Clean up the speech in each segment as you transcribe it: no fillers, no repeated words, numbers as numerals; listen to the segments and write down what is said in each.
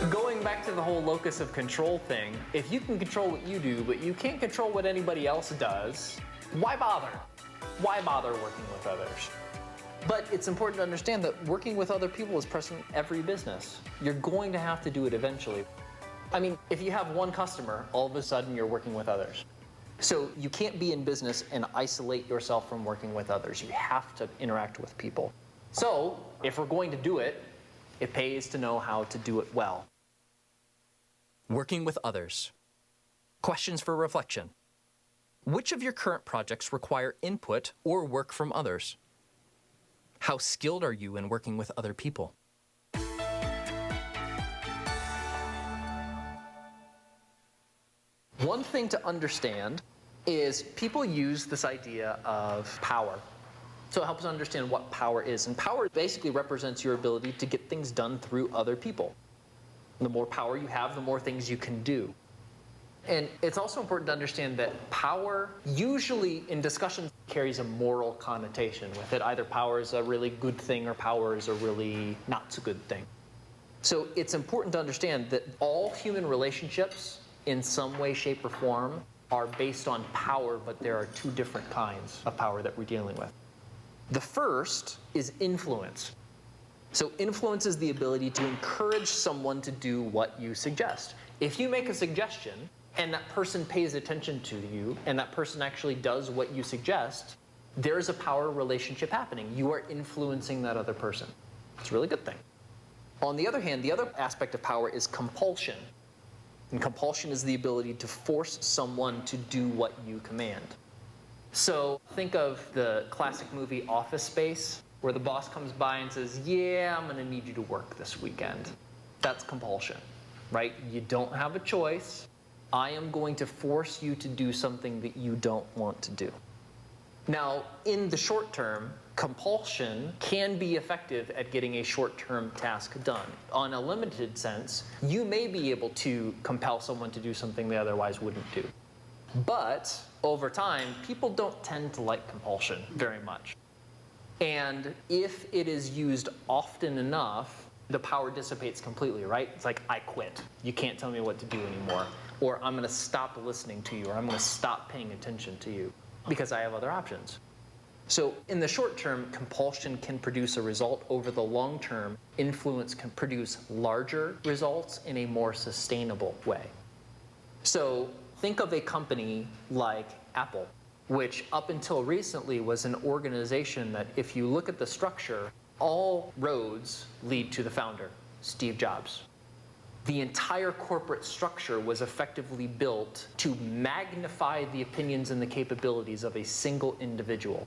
Going back to the whole locus of control thing, if you can control what you do, but you can't control what anybody else does, why bother? Why bother working with others? But it's important to understand that working with other people is present in every business. You're going to have to do it eventually. I mean, if you have one customer, all of a sudden you're working with others. So you can't be in business and isolate yourself from working with others. You have to interact with people. So if we're going to do it, it pays to know how to do it well. Working with others. Questions for reflection. Which of your current projects require input or work from others? How skilled are you in working with other people? One thing to understand is people use this idea of power. So it helps us understand what power is. And power basically represents your ability to get things done through other people. The more power you have, the more things you can do. And it's also important to understand that power usually in discussions carries a moral connotation with it. Either power is a really good thing or power is a really not so good thing. So it's important to understand that all human relationships in some way, shape, or form are based on power, but there are two different kinds of power that we're dealing with. The first is influence. So influence is the ability to encourage someone to do what you suggest. If you make a suggestion and that person pays attention to you and that person actually does what you suggest, there's a power relationship happening. You are influencing that other person. It's a really good thing. On the other hand, the other aspect of power is compulsion. And compulsion is the ability to force someone to do what you command. So think of the classic movie Office Space, where the boss comes by and says, yeah, I'm going to need you to work this weekend. That's compulsion, right? You don't have a choice. I am going to force you to do something that you don't want to do. Now, in the short term, compulsion can be effective at getting a short-term task done. On a limited sense, you may be able to compel someone to do something they otherwise wouldn't do. But over time, people don't tend to like compulsion very much. And if it is used often enough, the power dissipates completely, right? It's like, I quit. You can't tell me what to do anymore. Or I'm going to stop listening to you, or I'm going to stop paying attention to you because I have other options. So in the short term, compulsion can produce a result. Over the long term, influence can produce larger results in a more sustainable way. So think of a company like Apple, which up until recently was an organization that, if you look at the structure, all roads lead to the founder, Steve Jobs. The entire corporate structure was effectively built to magnify the opinions and the capabilities of a single individual.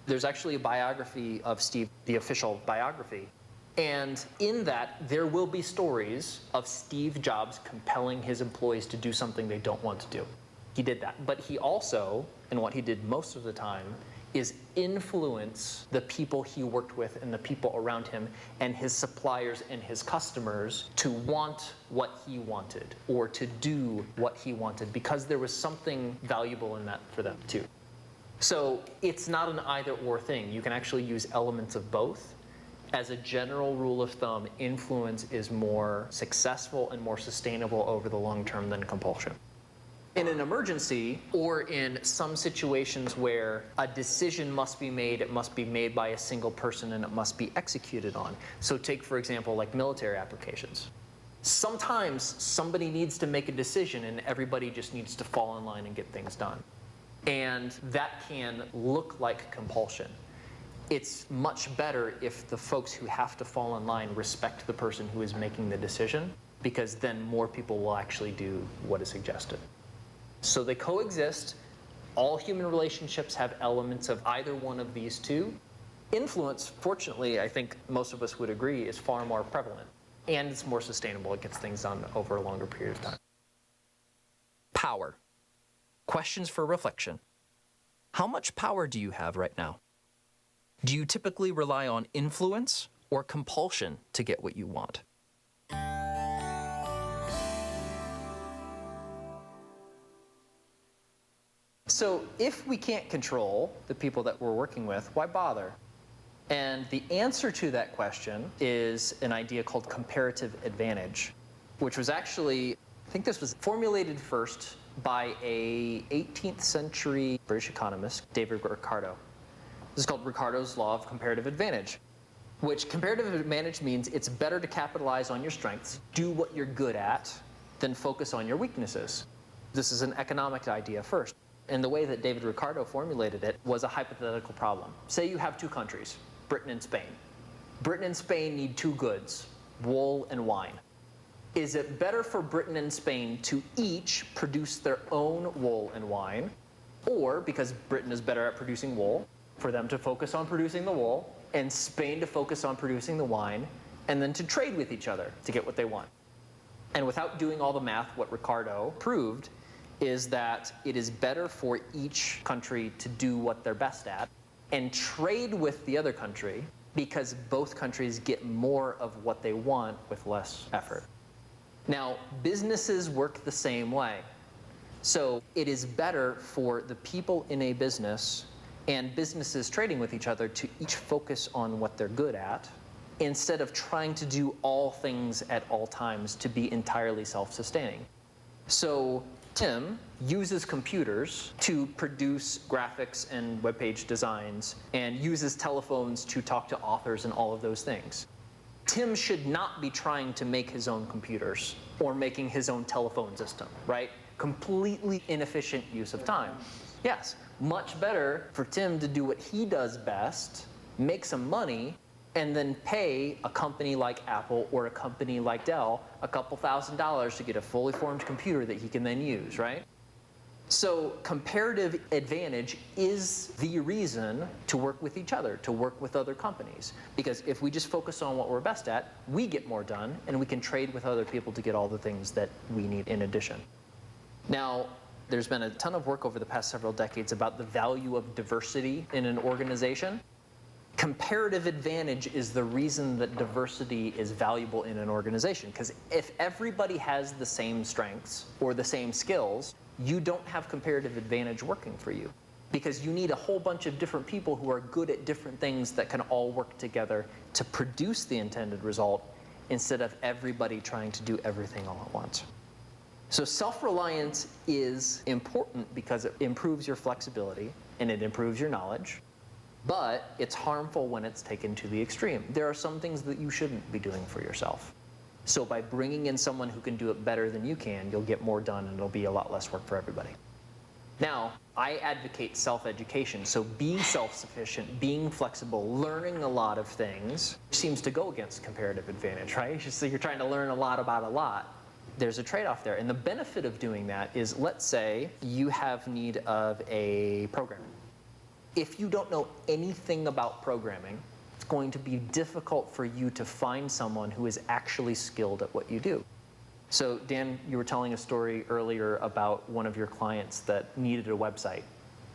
There's actually a biography of Steve, the official biography. And in that, there will be stories of Steve Jobs compelling his employees to do something they don't want to do. He did that. But he also, and what he did most of the time, is influence the people he worked with and the people around him and his suppliers and his customers to want what he wanted or to do what he wanted, because there was something valuable in that for them too. So it's not an either-or thing. You can actually use elements of both. As a general rule of thumb, influence is more successful and more sustainable over the long term than compulsion. In an emergency, or in some situations where a decision must be made, it must be made by a single person and it must be executed on. So take, for example, like military applications. Sometimes somebody needs to make a decision and everybody just needs to fall in line and get things done. And that can look like compulsion. It's much better if the folks who have to fall in line respect the person who is making the decision, because then more people will actually do what is suggested. So they coexist. All human relationships have elements of either one of these two. Influence, fortunately, I think most of us would agree, is far more prevalent. And it's more sustainable. It gets things done over a longer period of time. Power. Questions for reflection. How much power do you have right now? Do you typically rely on influence or compulsion to get what you want? So if we can't control the people that we're working with, why bother? And the answer to that question is an idea called comparative advantage. which was actually, I think this was formulated first by a 18th century British economist, David Ricardo. This is called Ricardo's Law of Comparative Advantage, which comparative advantage means it's better to capitalize on your strengths, do what you're good at, than focus on your weaknesses. This is an economic idea first. And the way that David Ricardo formulated it was a hypothetical problem. Say you have two countries, Britain and Spain. Britain and Spain need two goods, wool and wine. Is it better for Britain and Spain to each produce their own wool and wine, or, because Britain is better at producing wool, for them to focus on producing the wool, and Spain to focus on producing the wine, and then to trade with each other to get what they want? And without doing all the math, what Ricardo proved is that it is better for each country to do what they're best at and trade with the other country, because both countries get more of what they want with less effort. Now, businesses work the same way. So it is better for the people in a business and businesses trading with each other to each focus on what they're good at, instead of trying to do all things at all times to be entirely self-sustaining. So Tim uses computers to produce graphics and web page designs, and uses telephones to talk to authors and all of those things. Tim should not be trying to make his own computers or making his own telephone system, right? Completely inefficient use of time. Yes, much better for Tim to do what he does best, make some money, and then pay a company like Apple or a company like Dell a couple $1,000s to get a fully formed computer that he can then use, right? So comparative advantage is the reason to work with each other, to work with other companies. Because if we just focus on what we're best at, we get more done, and we can trade with other people to get all the things that we need in addition. Now, there's been a ton of work over the past several decades about the value of diversity in an organization. Comparative advantage is the reason that diversity is valuable in an organization. Because if everybody has the same strengths or the same skills, you don't have comparative advantage working for you. Because you need a whole bunch of different people who are good at different things that can all work together to produce the intended result, instead of everybody trying to do everything all at once. So self-reliance is important because it improves your flexibility and it improves your knowledge. But it's harmful when it's taken to the extreme. There are some things that you shouldn't be doing for yourself. So by bringing in someone who can do it better than you can, you'll get more done and it'll be a lot less work for everybody. Now, I advocate self-education. So being self-sufficient, being flexible, learning a lot of things seems to go against comparative advantage, right? So you're trying to learn a lot about a lot. There's a trade-off there. And the benefit of doing that is, let's say you have need of a programmer. If you don't know anything about programming, it's going to be difficult for you to find someone who is actually skilled at what you do. So Dan, you were telling a story earlier about one of your clients that needed a website.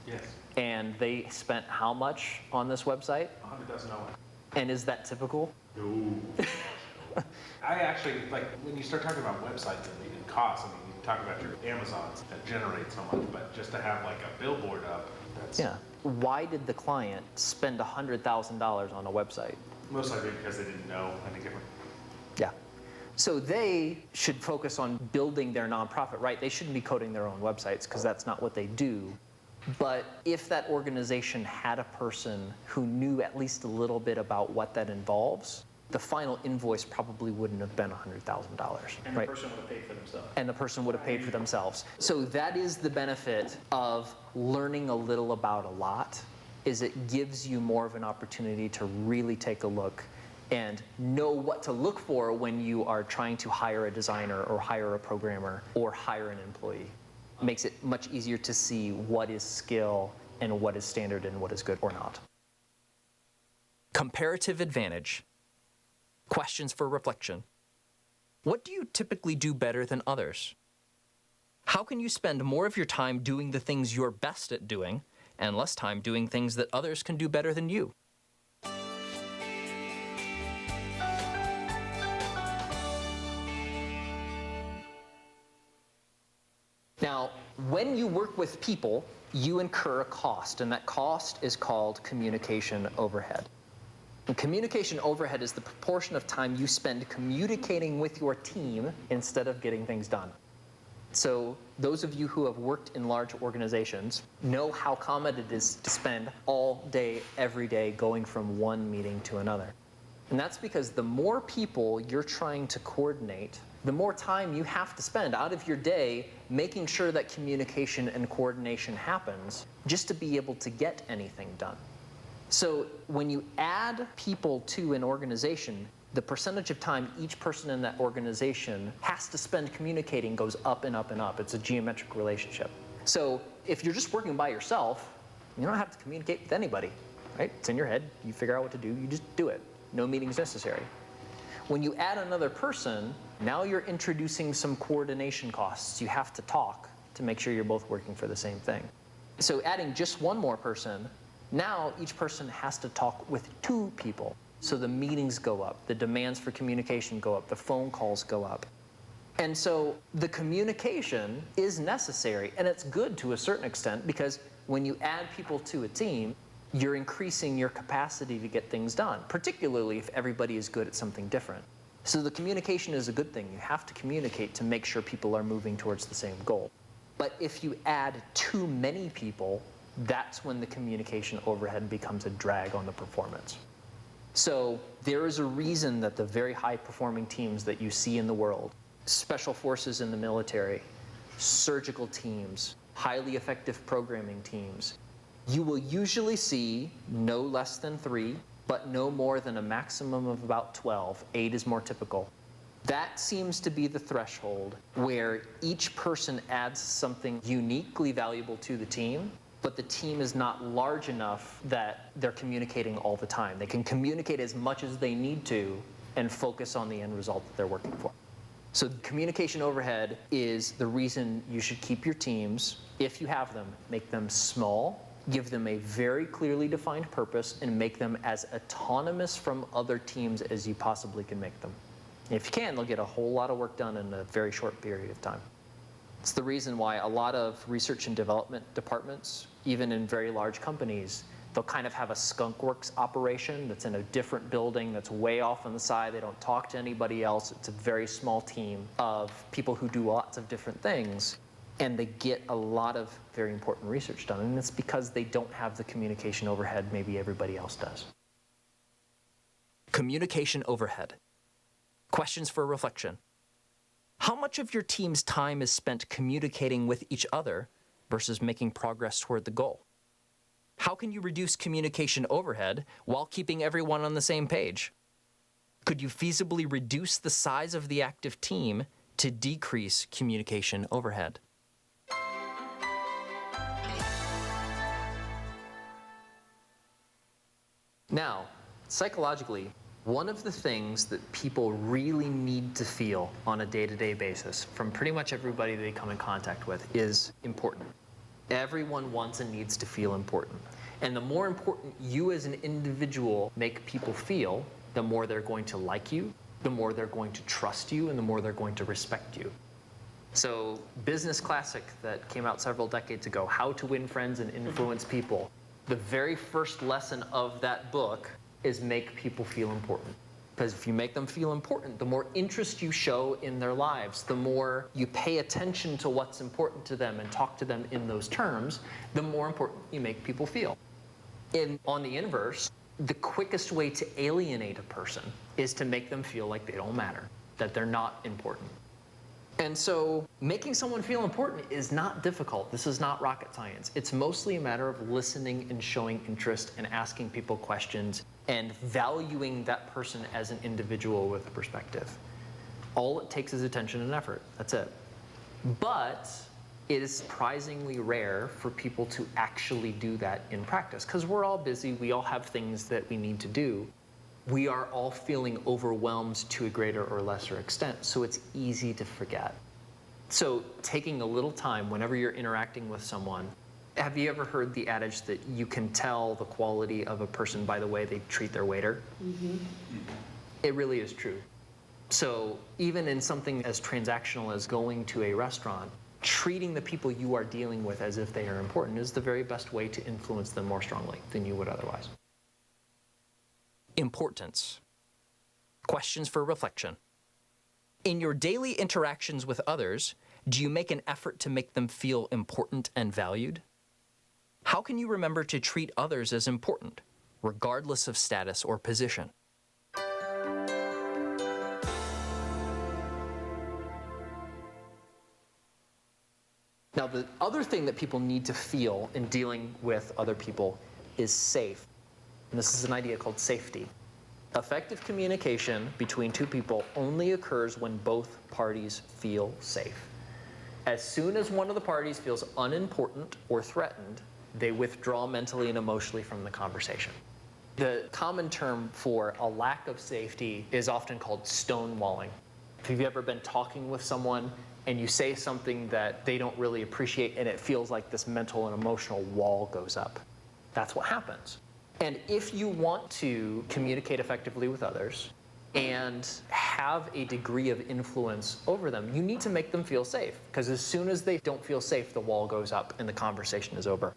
Yes. And they spent how much on this website? $100,000. And is that typical? No. I actually, like, when you start talking about websites and costs, I mean, you talk about your Amazons that generate so much, but just to have like a billboard up, that's... Yeah. Why did the client spend $100,000 on a website? Most likely because they didn't know any different. Yeah. So they should focus on building their nonprofit, right? They shouldn't be coding their own websites, because that's not what they do. But if that organization had a person who knew at least a little bit about what that involves, the final invoice probably wouldn't have been $100,000. And right? the person would have paid for themselves. And the person would have paid for themselves. So that is the benefit of learning a little about a lot, is it gives you more of an opportunity to really take a look and know what to look for when you are trying to hire a designer or hire a programmer or hire an employee. It makes it much easier to see what is skill and what is standard and what is good or not. Comparative advantage. Questions for reflection. What do you typically do better than others? How can you spend more of your time doing the things you're best at doing and less time doing things that others can do better than you? Now, when you work with people, you incur a cost, and that cost is called communication overhead. And communication overhead is the proportion of time you spend communicating with your team instead of getting things done. So those of you who have worked in large organizations know how common it is to spend all day, every day, going from one meeting to another. And that's because the more people you're trying to coordinate, the more time you have to spend out of your day making sure that communication and coordination happens just to be able to get anything done. So when you add people to an organization, the percentage of time each person in that organization has to spend communicating goes up and up and up. It's a geometric relationship. So if you're just working by yourself, you don't have to communicate with anybody, right? It's in your head. You figure out what to do. You just do it. No meetings necessary. When you add another person, now you're introducing some coordination costs. You have to talk to make sure you're both working for the same thing. So adding just one more person, now each person has to talk with two people. So the meetings go up, the demands for communication go up, the phone calls go up. And so the communication is necessary, and it's good to a certain extent, because when you add people to a team, you're increasing your capacity to get things done, particularly if everybody is good at something different. So the communication is a good thing. You have to communicate to make sure people are moving towards the same goal. But if you add too many people, that's when the communication overhead becomes a drag on the performance. So there is a reason that the very high-performing teams that you see in the world, special forces in the military, surgical teams, highly effective programming teams, you will usually see no less than 3, but no more than a maximum of about 12. 8 is more typical. That seems to be the threshold where each person adds something uniquely valuable to the team, but the team is not large enough that they're communicating all the time. They can communicate as much as they need to and focus on the end result that they're working for. So communication overhead is the reason you should keep your teams, if you have them, make them small, give them a very clearly defined purpose, and make them as autonomous from other teams as you possibly can make them. And if you can, they'll get a whole lot of work done in a very short period of time. It's the reason why a lot of research and development departments, even in very large companies, they'll kind of have a skunkworks operation that's in a different building that's way off on the side. They don't talk to anybody else. It's a very small team of people who do lots of different things, and they get a lot of very important research done. And it's because they don't have the communication overhead maybe everybody else does. Communication overhead. Questions for reflection. How much of your team's time is spent communicating with each other versus making progress toward the goal? How can you reduce communication overhead while keeping everyone on the same page? Could you feasibly reduce the size of the active team to decrease communication overhead? Now, psychologically, one of the things that people really need to feel on a day-to-day basis from pretty much everybody they come in contact with is important. Everyone wants and needs to feel important. And the more important you as an individual make people feel, the more they're going to like you, the more they're going to trust you, and the more they're going to respect you. So, business classic that came out several decades ago, How to Win Friends and Influence People. The very first lesson of that book is make people feel important. Because if you make them feel important, the more interest you show in their lives, the more you pay attention to what's important to them and talk to them in those terms, the more important you make people feel. And on the inverse, the quickest way to alienate a person is to make them feel like they don't matter, that they're not important. And so making someone feel important is not difficult. This is not rocket science. It's mostly a matter of listening and showing interest and asking people questions and valuing that person as an individual with a perspective. All it takes is attention and effort. That's it. But it is surprisingly rare for people to actually do that in practice, because we're all busy. We all have things that we need to do. We are all feeling overwhelmed to a greater or lesser extent, so it's easy to forget. So taking a little time whenever you're interacting with someone, have you ever heard the adage that you can tell the quality of a person by the way they treat their waiter? Mm-hmm. It really is true. So even in something as transactional as going to a restaurant, treating the people you are dealing with as if they are important is the very best way to influence them more strongly than you would otherwise. Importance. Questions for reflection. In your daily interactions with others, do you make an effort to make them feel important and valued? How can you remember to treat others as important, regardless of status or position? Now, the other thing that people need to feel in dealing with other people is safe. And this is an idea called safety. Effective communication between two people only occurs when both parties feel safe. As soon as one of the parties feels unimportant or threatened, they withdraw mentally and emotionally from the conversation. The common term for a lack of safety is often called stonewalling. If you've ever been talking with someone and you say something that they don't really appreciate and it feels like this mental and emotional wall goes up, that's what happens. And if you want to communicate effectively with others and have a degree of influence over them, you need to make them feel safe. Because as soon as they don't feel safe, the wall goes up and the conversation is over.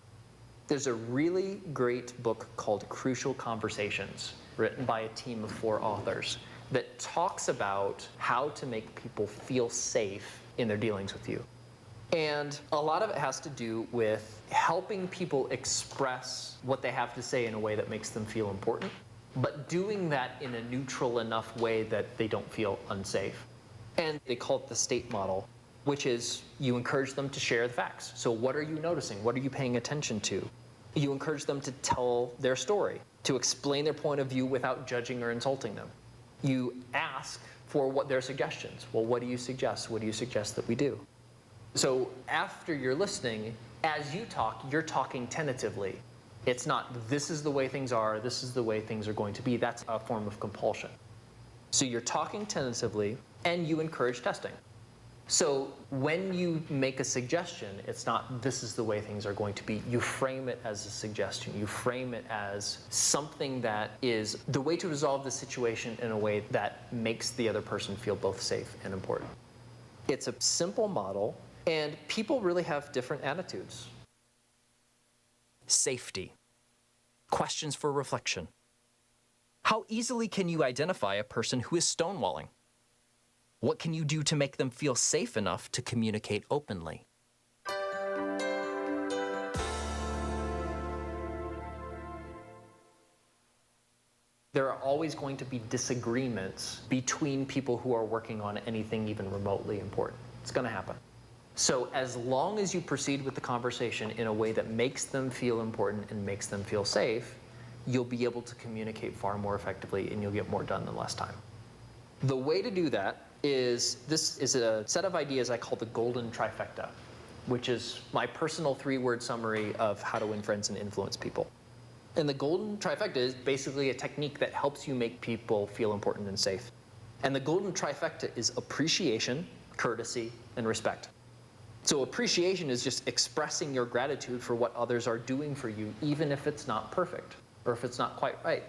There's a really great book called Crucial Conversations, written by a team of 4 authors, that talks about how to make people feel safe in their dealings with you. And a lot of it has to do with helping people express what they have to say in a way that makes them feel important, but doing that in a neutral enough way that they don't feel unsafe. And they call it the state model, which is you encourage them to share the facts. So what are you noticing? What are you paying attention to? You encourage them to tell their story, to explain their point of view without judging or insulting them. You ask for what their suggestions. Well, what do you suggest? What do you suggest that we do? So after you're listening, as you talk, you're talking tentatively. It's not, this is the way things are, this is the way things are going to be. That's a form of compulsion. So you're talking tentatively, and you encourage testing. So when you make a suggestion, it's not, this is the way things are going to be. You frame it as a suggestion. You frame it as something that is the way to resolve the situation in a way that makes the other person feel both safe and important. It's a simple model. And people really have different attitudes. Safety. Questions for reflection. How easily can you identify a person who is stonewalling? What can you do to make them feel safe enough to communicate openly? There are always going to be disagreements between people who are working on anything even remotely important. It's going to happen. So as long as you proceed with the conversation in a way that makes them feel important and makes them feel safe, you'll be able to communicate far more effectively and you'll get more done in less time. The way to do that is, this is a set of ideas I call the golden trifecta, which is my personal 3-word summary of how to win friends and influence people. And the golden trifecta is basically a technique that helps you make people feel important and safe. And the golden trifecta is appreciation, courtesy, and respect. So appreciation is just expressing your gratitude for what others are doing for you, even if it's not perfect or if it's not quite right.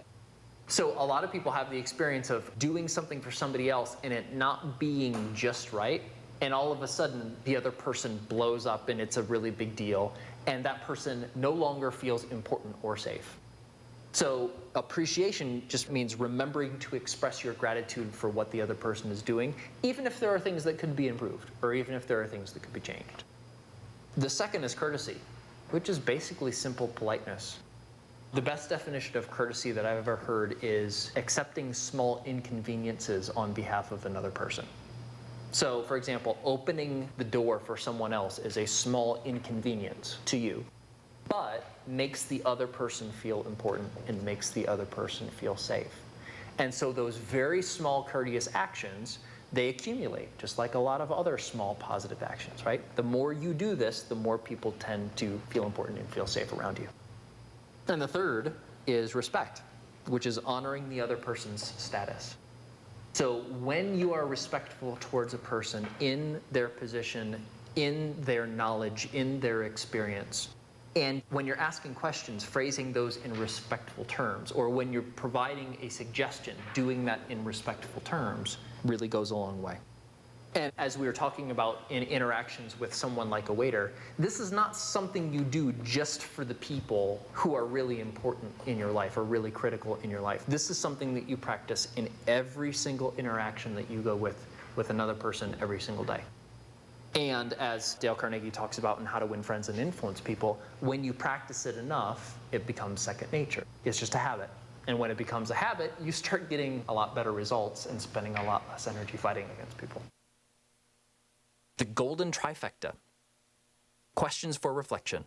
So a lot of people have the experience of doing something for somebody else and it not being just right, and all of a sudden the other person blows up and it's a really big deal, and that person no longer feels important or safe. So appreciation just means remembering to express your gratitude for what the other person is doing, even if there are things that could be improved, or even if there are things that could be changed. The second is courtesy, which is basically simple politeness. The best definition of courtesy that I've ever heard is accepting small inconveniences on behalf of another person. So, for example, opening the door for someone else is a small inconvenience to you, but makes the other person feel important and makes the other person feel safe. And so those very small courteous actions, they accumulate, just like a lot of other small positive actions, right? The more you do this, the more people tend to feel important and feel safe around you. And the third is respect, which is honoring the other person's status. So when you are respectful towards a person in their position, in their knowledge, in their experience, and when you're asking questions, phrasing those in respectful terms, or when you're providing a suggestion, doing that in respectful terms, really goes a long way. And as we were talking about in interactions with someone like a waiter, this is not something you do just for the people who are really important in your life or really critical in your life. This is something that you practice in every single interaction that you go with another person every single day. And as Dale Carnegie talks about in How to Win Friends and Influence People, when you practice it enough, it becomes second nature. It's just a habit. And when it becomes a habit, you start getting a lot better results and spending a lot less energy fighting against people. The golden trifecta. Questions for reflection.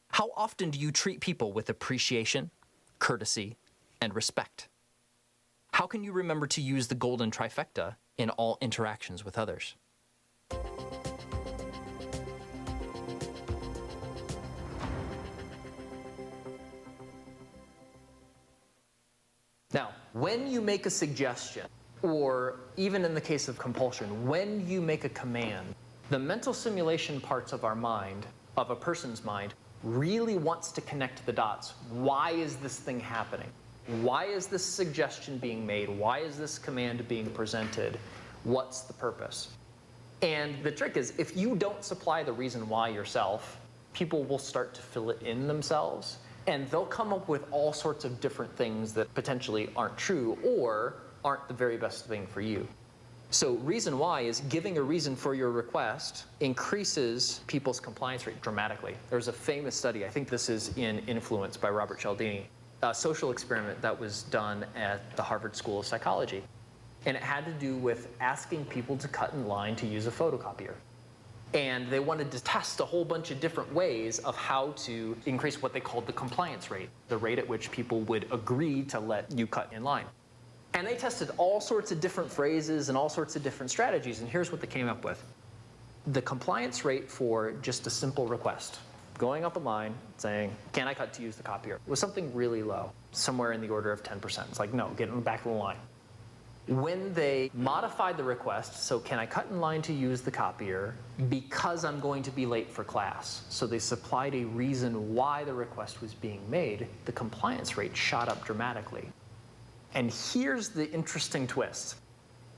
How often do you treat people with appreciation, courtesy, and respect? How can you remember to use the golden trifecta in all interactions with others? Now, when you make a suggestion, or even in the case of compulsion, when you make a command, the mental simulation parts of our mind, of a person's mind, really wants to connect the dots. Why is this thing happening? Why is this suggestion being made? Why is this command being presented? What's the purpose? And the trick is, if you don't supply the reason why yourself, people will start to fill it in themselves, and they'll come up with all sorts of different things that potentially aren't true or aren't the very best thing for you. So reason why is giving a reason for your request increases people's compliance rate dramatically. There's a famous study, I think this is in Influence by Robert Cialdini, a social experiment that was done at the Harvard School of Psychology. And it had to do with asking people to cut in line to use a photocopier. And they wanted to test a whole bunch of different ways of how to increase what they called the compliance rate, the rate at which people would agree to let you cut in line. And they tested all sorts of different phrases and all sorts of different strategies, and here's what they came up with. The compliance rate for just a simple request, going up a line saying, can I cut to use the copier, was something really low, somewhere in the order of 10%. It's like, no, get in the back of the line. When they modified the request, so can I cut in line to use the copier because I'm going to be late for class, so they supplied a reason why the request was being made, the compliance rate shot up dramatically. And here's the interesting twist.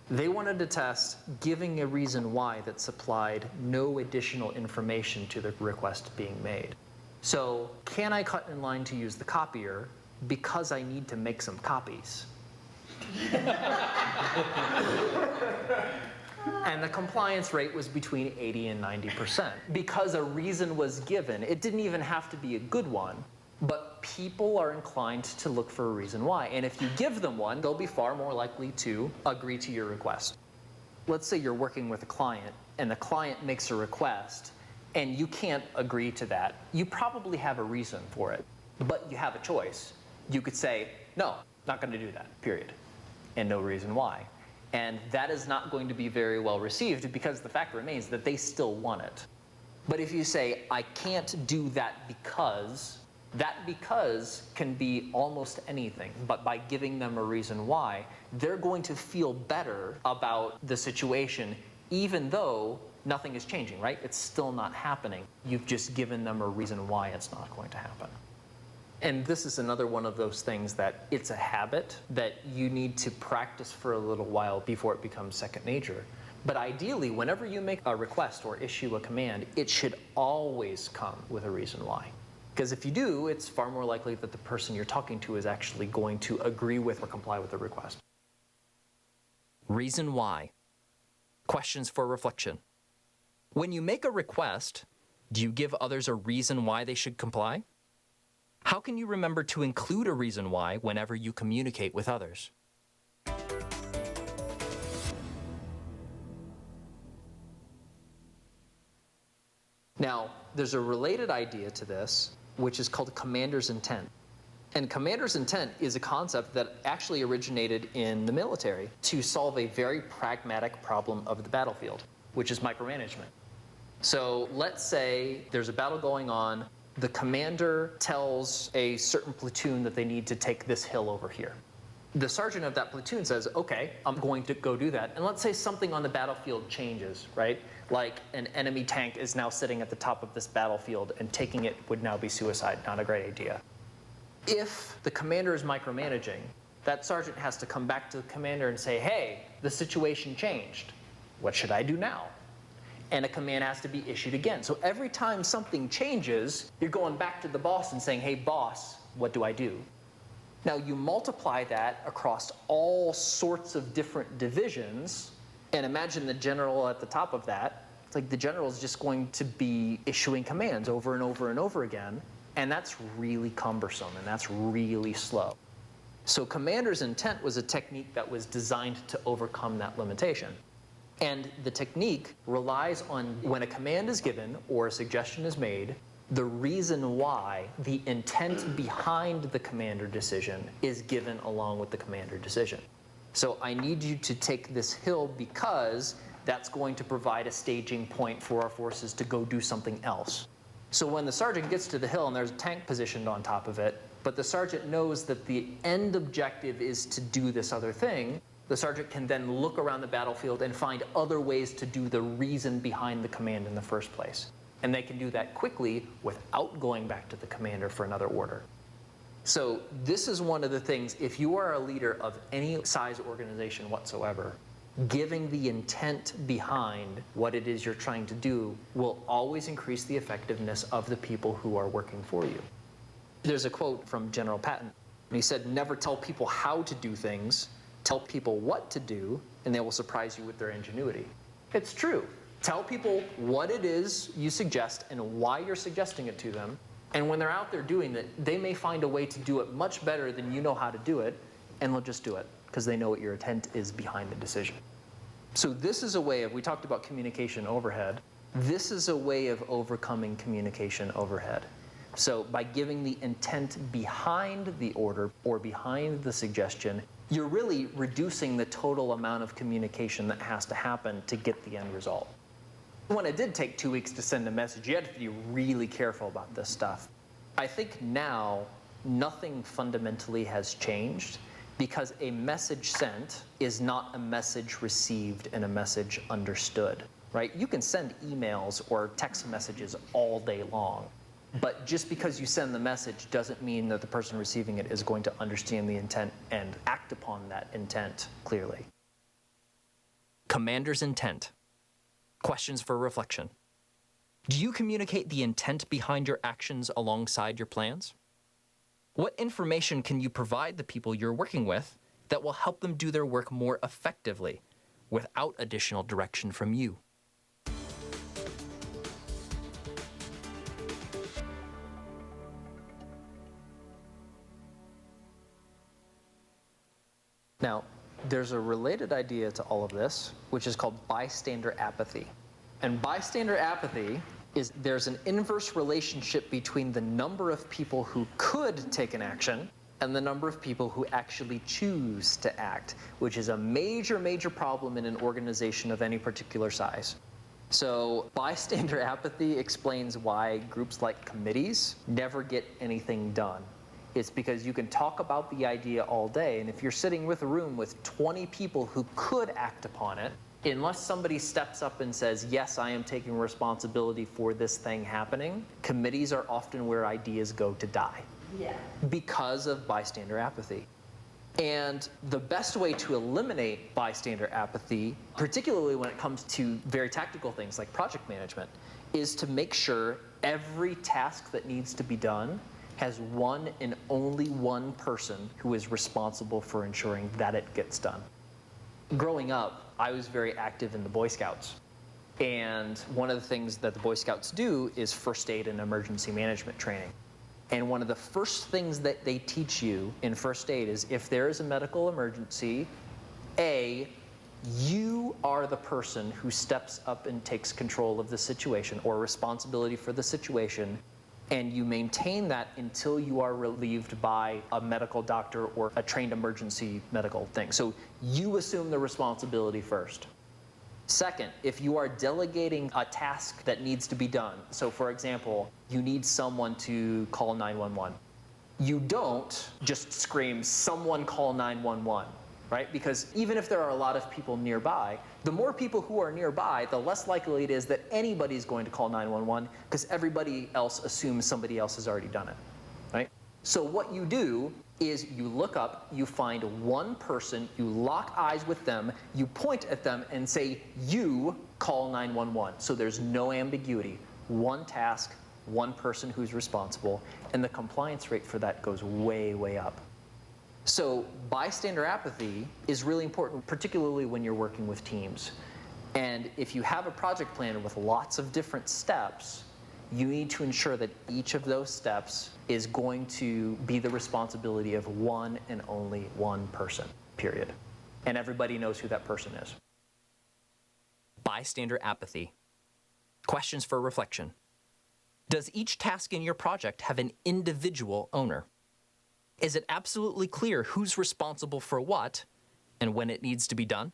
They wanted to test giving a reason why that supplied no additional information to the request being made. So, can I cut in line to use the copier because I need to make some copies? And the compliance rate was between 80 and 90%. Because a reason was given, it didn't even have to be a good one, but people are inclined to look for a reason why. And if you give them one, they'll be far more likely to agree to your request. Let's say you're working with a client, and the client makes a request, and you can't agree to that. You probably have a reason for it, but you have a choice. You could say, no, not going to do that, period, and no reason why. And that is not going to be very well received because the fact remains that they still want it. But if you say, I can't do that because, that because can be almost anything, but by giving them a reason why, they're going to feel better about the situation, even though nothing is changing, right? It's still not happening. You've just given them a reason why it's not going to happen. And this is another one of those things that it's a habit that you need to practice for a little while before it becomes second nature. But ideally, whenever you make a request or issue a command, it should always come with a reason why. Because if you do, it's far more likely that the person you're talking to is actually going to agree with or comply with the request. Reason why. Questions for reflection. When you make a request, do you give others a reason why they should comply? How can you remember to include a reason why whenever you communicate with others? Now, there's a related idea to this, which is called commander's intent. And commander's intent is a concept that actually originated in the military to solve a very pragmatic problem of the battlefield, which is micromanagement. So let's say there's a battle going on. The commander tells a certain platoon that they need to take this hill over here. The sergeant of that platoon says, okay, I'm going to go do that. And let's say something on the battlefield changes, right? Like an enemy tank is now sitting at the top of this battlefield and taking it would now be suicide, not a great idea. If the commander is micromanaging, that sergeant has to come back to the commander and say, hey, the situation changed. what should I do now? And a command has to be issued again. So every time something changes, you're going back to the boss and saying, hey boss, what do I do? Now you multiply that across all sorts of different divisions, and imagine the general at the top of that. It's like the general is just going to be issuing commands over and over and over again, and that's really cumbersome and that's really slow. So commander's intent was a technique that was designed to overcome that limitation. And the technique relies on when a command is given or a suggestion is made, the reason why, the intent behind the command or decision is given along with the command or decision. So I need you to take this hill because that's going to provide a staging point for our forces to go do something else. So when the sergeant gets to the hill and there's a tank positioned on top of it, but the sergeant knows that the end objective is to do this other thing, the sergeant can then look around the battlefield and find other ways to do the reason behind the command in the first place. And they can do that quickly without going back to the commander for another order. So this is one of the things, if you are a leader of any size organization whatsoever, giving the intent behind what it is you're trying to do will always increase the effectiveness of the people who are working for you. There's a quote from General Patton. He said, never tell people how to do things, tell people what to do, and they will surprise you with their ingenuity. It's true. Tell people what it is you suggest and why you're suggesting it to them. And when they're out there doing it, they may find a way to do it much better than you know how to do it, and they'll just do it because they know what your intent is behind the decision. So this is a way of, we talked about communication overhead, this is a way of overcoming communication overhead. So by giving the intent behind the order or behind the suggestion, you're really reducing the total amount of communication that has to happen to get the end result. When it did take 2 weeks to send a message, you had to be really careful about this stuff. I think now nothing fundamentally has changed because a message sent is not a message received and a message understood, right? You can send emails or text messages all day long, but just because you send the message doesn't mean that the person receiving it is going to understand the intent and act upon that intent clearly. Commander's intent. Questions for reflection. Do you communicate the intent behind your actions alongside your plans? What information can you provide the people you're working with that will help them do their work more effectively without additional direction from you? Now, there's a related idea to all of this, which is called bystander apathy. And bystander apathy is there's an inverse relationship between the number of people who could take an action and the number of people who actually choose to act, which is a major, major problem in an organization of any particular size. So bystander apathy explains why groups like committees never get anything done. It's because you can talk about the idea all day, and if you're sitting with a room with 20 people who could act upon it, unless somebody steps up and says, yes, I am taking responsibility for this thing happening, committees are often where ideas go to die. Yeah. Because of bystander apathy. And the best way to eliminate bystander apathy, particularly when it comes to very tactical things like project management, is to make sure every task that needs to be done has one and only one person who is responsible for ensuring that it gets done. Growing up, I was very active in the Boy Scouts. And one of the things that the Boy Scouts do is first aid and emergency management training. And one of the first things that they teach you in first aid is if there is a medical emergency, A, you are the person who steps up and takes control of the situation or responsibility for the situation, and you maintain that until you are relieved by a medical doctor or a trained emergency medical thing. So you assume the responsibility first. Second, if you are delegating a task that needs to be done, so for example, you need someone to call 911, you don't just scream, someone call 911, right? Because even if there are a lot of people nearby, the more people who are nearby, the less likely it is that anybody's going to call 911 because everybody else assumes somebody else has already done it, right? So what you do is you look up, you find one person, you lock eyes with them, you point at them and say, you call 911. So there's no ambiguity. One task, one person who's responsible, and the compliance rate for that goes way, way up. So bystander apathy is really important, particularly when you're working with teams. And if you have a project plan with lots of different steps, you need to ensure that each of those steps is going to be the responsibility of one and only one person, period. And everybody knows who that person is. Bystander apathy. Questions for reflection. Does each task in your project have an individual owner? Is it absolutely clear who's responsible for what and when it needs to be done?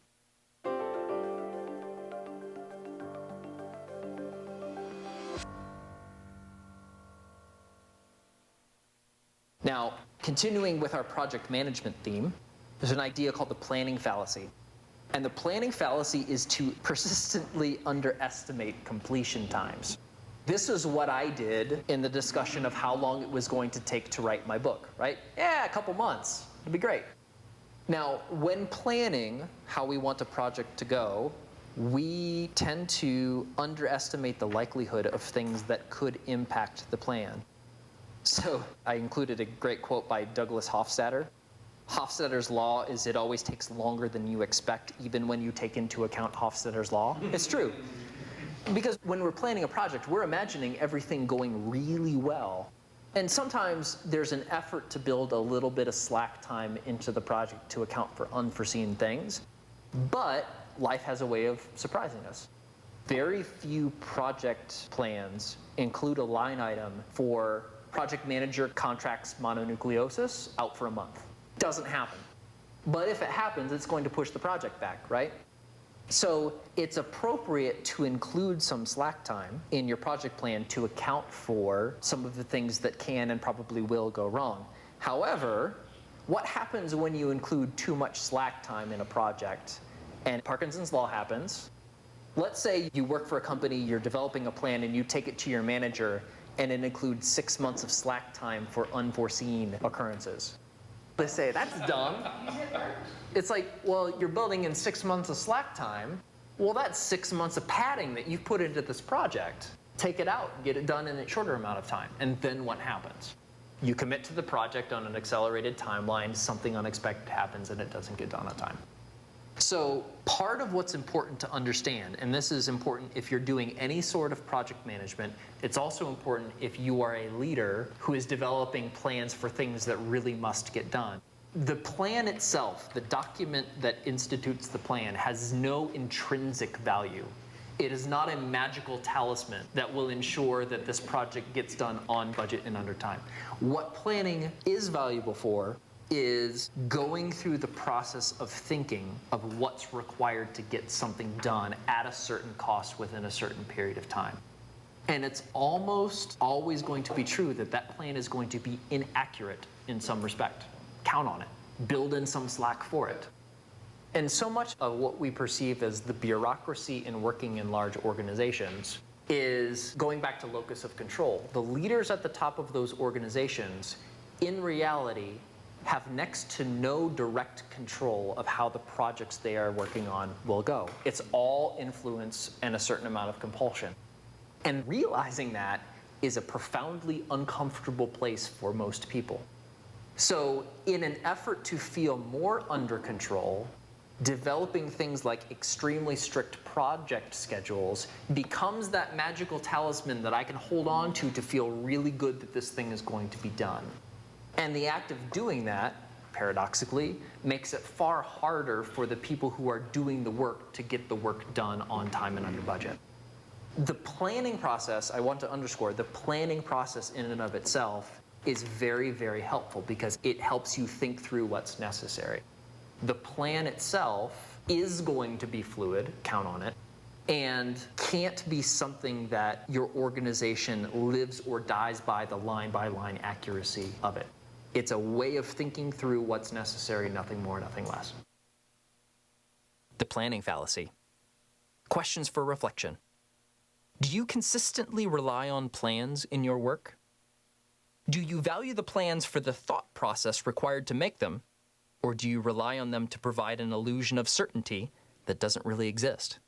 Now, continuing with our project management theme, there's an idea called the planning fallacy. And the planning fallacy is to persistently underestimate completion times. This is what I did in the discussion of how long it was going to take to write my book, right? Yeah, a couple months. It'd be great. Now, when planning how we want a project to go, we tend to underestimate the likelihood of things that could impact the plan. So I included a great quote by Douglas Hofstadter. Hofstadter's law is it always takes longer than you expect, even when you take into account Hofstadter's law. It's true. Because when we're planning a project, we're imagining everything going really well. And sometimes there's an effort to build a little bit of slack time into the project to account for unforeseen things. But life has a way of surprising us. Very few project plans include a line item for project manager contracts mononucleosis out for a month. Doesn't happen. But if it happens, it's going to push the project back, right? So it's appropriate to include some slack time in your project plan to account for some of the things that can and probably will go wrong. However, what happens when you include too much slack time in a project and Parkinson's law happens? Let's say you work for a company, you're developing a plan, and you take it to your manager, and it includes 6 months of slack time for unforeseen occurrences. They say, that's dumb. It's like, well, you're building in 6 months of slack time. Well, that's 6 months of padding that you've put into this project. Take it out, get it done in a shorter amount of time. And then what happens? You commit to the project on an accelerated timeline, something unexpected happens, and it doesn't get done on time. So part of what's important to understand, and this is important if you're doing any sort of project management, it's also important if you are a leader who is developing plans for things that really must get done. The plan itself, the document that institutes the plan, has no intrinsic value. It is not a magical talisman that will ensure that this project gets done on budget and under time. What planning is valuable for is going through the process of thinking of what's required to get something done at a certain cost within a certain period of time. And it's almost always going to be true that that plan is going to be inaccurate in some respect. Count on it. Build in some slack for it. And so much of what we perceive as the bureaucracy in working in large organizations is going back to locus of control. The leaders at the top of those organizations, in reality, have next to no direct control of how the projects they are working on will go. It's all influence and a certain amount of compulsion. And realizing that is a profoundly uncomfortable place for most people. So in an effort to feel more under control, developing things like extremely strict project schedules becomes that magical talisman that I can hold on to feel really good that this thing is going to be done. And the act of doing that, paradoxically, makes it far harder for the people who are doing the work to get the work done on time and under budget. The planning process, I want to underscore, the planning process in and of itself is very, very helpful because it helps you think through what's necessary. The plan itself is going to be fluid, count on it, and can't be something that your organization lives or dies by the line-by-line accuracy of it. It's a way of thinking through what's necessary, nothing more, nothing less. The planning fallacy. Questions for reflection. Do you consistently rely on plans in your work? Do you value the plans for the thought process required to make them, or do you rely on them to provide an illusion of certainty that doesn't really exist?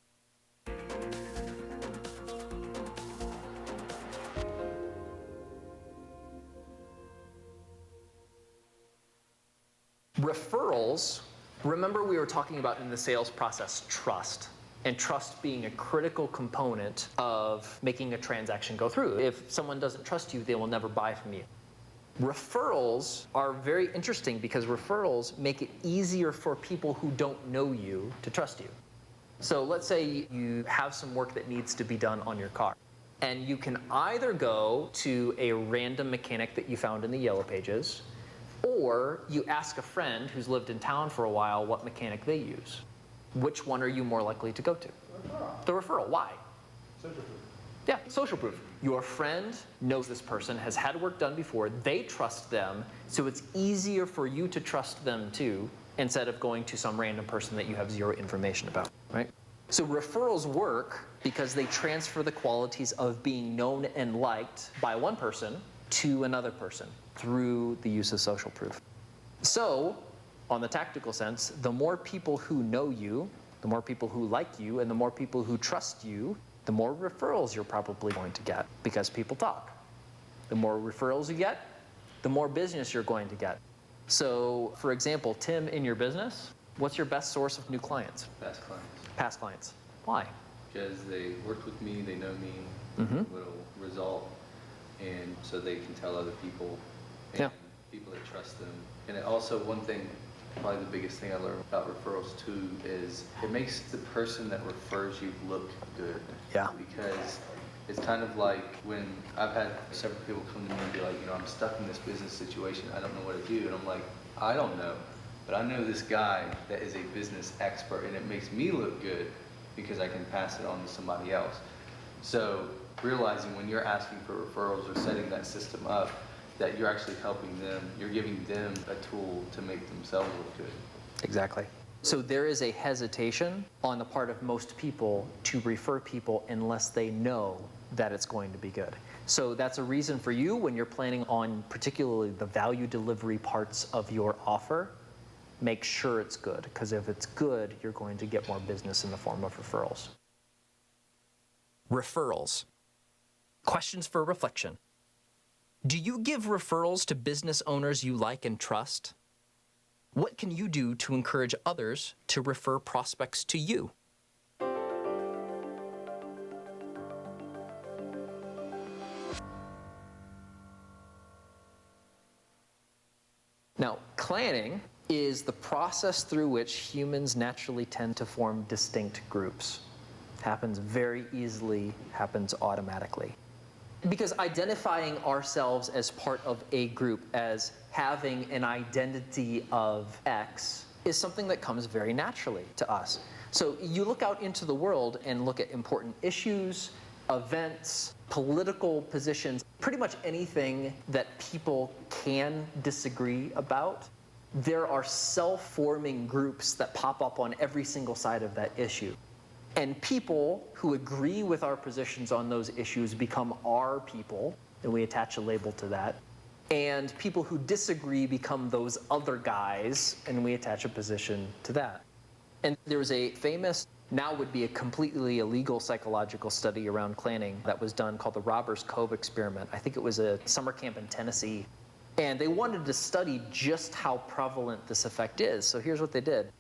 Referrals, remember we were talking about in the sales process trust, and trust being a critical component of making a transaction go through. If someone doesn't trust you, they will never buy from you. Referrals are very interesting because referrals make it easier for people who don't know you to trust you. So let's say you have some work that needs to be done on your car, and you can either go to a random mechanic that you found in the Yellow Pages, or you ask a friend who's lived in town for a while what mechanic they use. Which one are you more likely to go to? The referral. Why? Social proof. Yeah, social proof. Your friend knows this person, has had work done before, they trust them, so it's easier for you to trust them too, instead of going to some random person that you have zero information about, right? So referrals work because they transfer the qualities of being known and liked by one person to another person through the use of social proof. So, on the tactical sense, the more people who know you, the more people who like you, and the more people who trust you, the more referrals you're probably going to get, because people talk. The more referrals you get, the more business you're going to get. So, for example, Tim, in your business, what's your best source of new clients? Past clients. Past clients. Why? Because they worked with me, they know me, will result, and so they can tell other people, and people that trust them. And it also, one thing, probably the biggest thing I learned about referrals too, is it makes the person that refers you look good. Yeah. Because it's kind of like when I've had several people come to me and be like, I'm stuck in this business situation, I don't know what to do. And I'm like, I don't know, but I know this guy that is a business expert, and it makes me look good because I can pass it on to somebody else. So realizing when you're asking for referrals or setting that system up, that you're actually helping them, you're giving them a tool to make themselves look good. Exactly. So there is a hesitation on the part of most people to refer people unless they know that it's going to be good. So that's a reason for you when you're planning on particularly the value delivery parts of your offer, make sure it's good, because if it's good, you're going to get more business in the form of referrals. Referrals. Questions for reflection. Do you give referrals to business owners you like and trust? What can you do to encourage others to refer prospects to you? Now, clanning is the process through which humans naturally tend to form distinct groups. Happens very easily, happens automatically. Because identifying ourselves as part of a group, as having an identity of X, is something that comes very naturally to us. So you look out into the world and look at important issues, events, political positions, pretty much anything that people can disagree about. There are self-forming groups that pop up on every single side of that issue. And people who agree with our positions on those issues become our people, and we attach a label to that. And people who disagree become those other guys, and we attach a position to that. And there was a famous, now would be a completely illegal psychological study around clanning that was done called the Robbers Cove experiment. I think it was a summer camp in Tennessee. And they wanted to study just how prevalent this effect is. So here's what they did.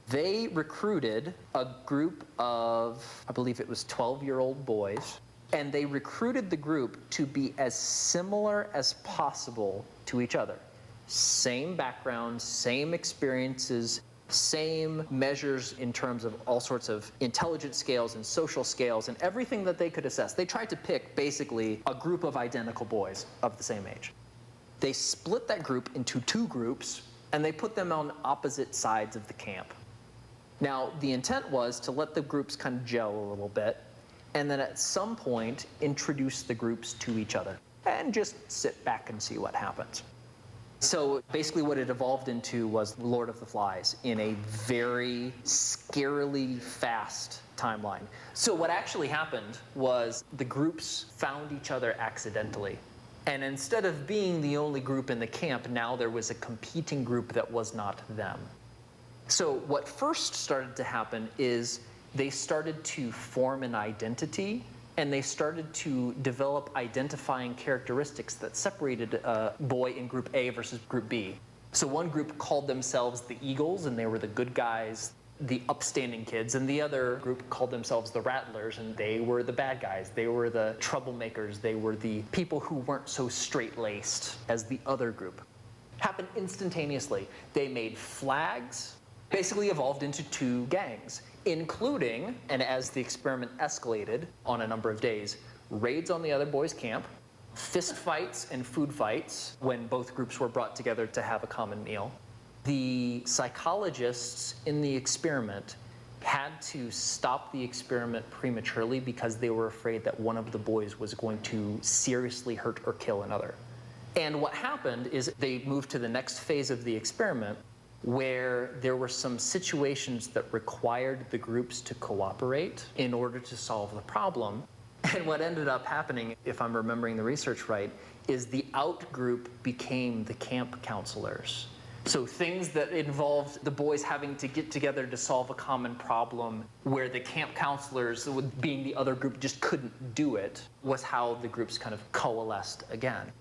They recruited a group of, I believe it was 12-year-old boys, and they recruited the group to be as similar as possible to each other. Same backgrounds, same experiences, same measures in terms of all sorts of intelligence scales and social scales and everything that they could assess. They tried to pick basically a group of identical boys of the same age. They split that group into two groups, and they put them on opposite sides of the camp. Now, the intent was to let the groups kind of gel a little bit, and then at some point, introduce the groups to each other, and just sit back and see what happens. So basically what it evolved into was Lord of the Flies in a very scarily fast timeline. So what actually happened was the groups found each other accidentally. And instead of being the only group in the camp, now there was a competing group that was not them. So what first started to happen is they started to form an identity, and they started to develop identifying characteristics that separated a boy in group A versus group B. So one group called themselves the Eagles, and they were the good guys, the upstanding kids, and the other group called themselves the Rattlers, and they were the bad guys. They were the troublemakers. They were the people who weren't so straight-laced as the other group. Happened instantaneously. They made flags, basically evolved into two gangs, including, and as the experiment escalated on a number of days, raids on the other boys' camp, fist fights and food fights when both groups were brought together to have a common meal. The psychologists in the experiment had to stop the experiment prematurely because they were afraid that one of the boys was going to seriously hurt or kill another. And what happened is they moved to the next phase of the experiment, where there were some situations that required the groups to cooperate in order to solve the problem. And what ended up happening, if I'm remembering the research right, is the out group became the camp counselors. So things that involved the boys having to get together to solve a common problem, where the camp counselors, being the other group, just couldn't do it, was how the groups kind of coalesced again.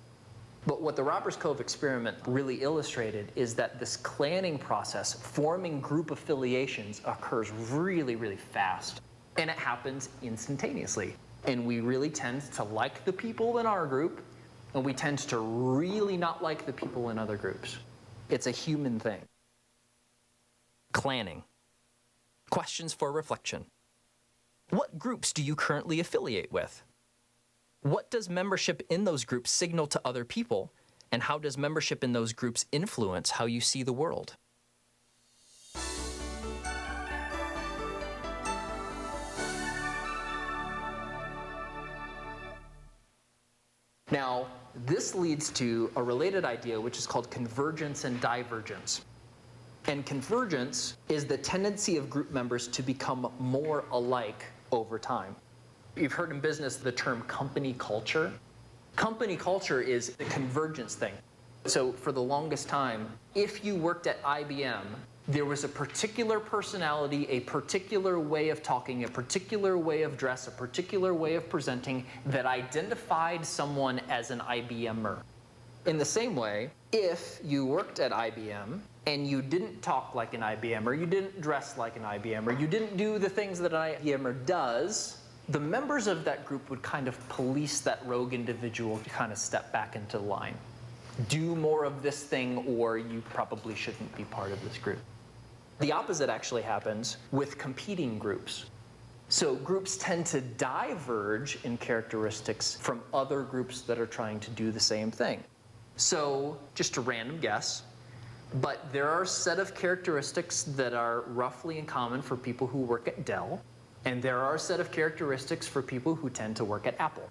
But what the Robbers Cove experiment really illustrated is that this clanning process, forming group affiliations, occurs really, really fast. And it happens instantaneously. And we really tend to like the people in our group, and we tend to really not like the people in other groups. It's a human thing. Clanning. Questions for reflection. What groups do you currently affiliate with? What does membership in those groups signal to other people, and how does membership in those groups influence how you see the world? Now, this leads to a related idea, which is called convergence and divergence. And convergence is the tendency of group members to become more alike over time. You've heard in business the term company culture. Company culture is the convergence thing. So for the longest time, if you worked at IBM, there was a particular personality, a particular way of talking, a particular way of dress, a particular way of presenting that identified someone as an IBMer. In the same way, if you worked at IBM and you didn't talk like an IBMer, you didn't dress like an IBMer, you didn't do the things that an IBMer does, the members of that group would kind of police that rogue individual to kind of step back into line. Do more of this thing, or you probably shouldn't be part of this group. The opposite actually happens with competing groups. So groups tend to diverge in characteristics from other groups that are trying to do the same thing. So, just a random guess, but there are a set of characteristics that are roughly in common for people who work at Dell, and there are a set of characteristics for people who tend to work at Apple.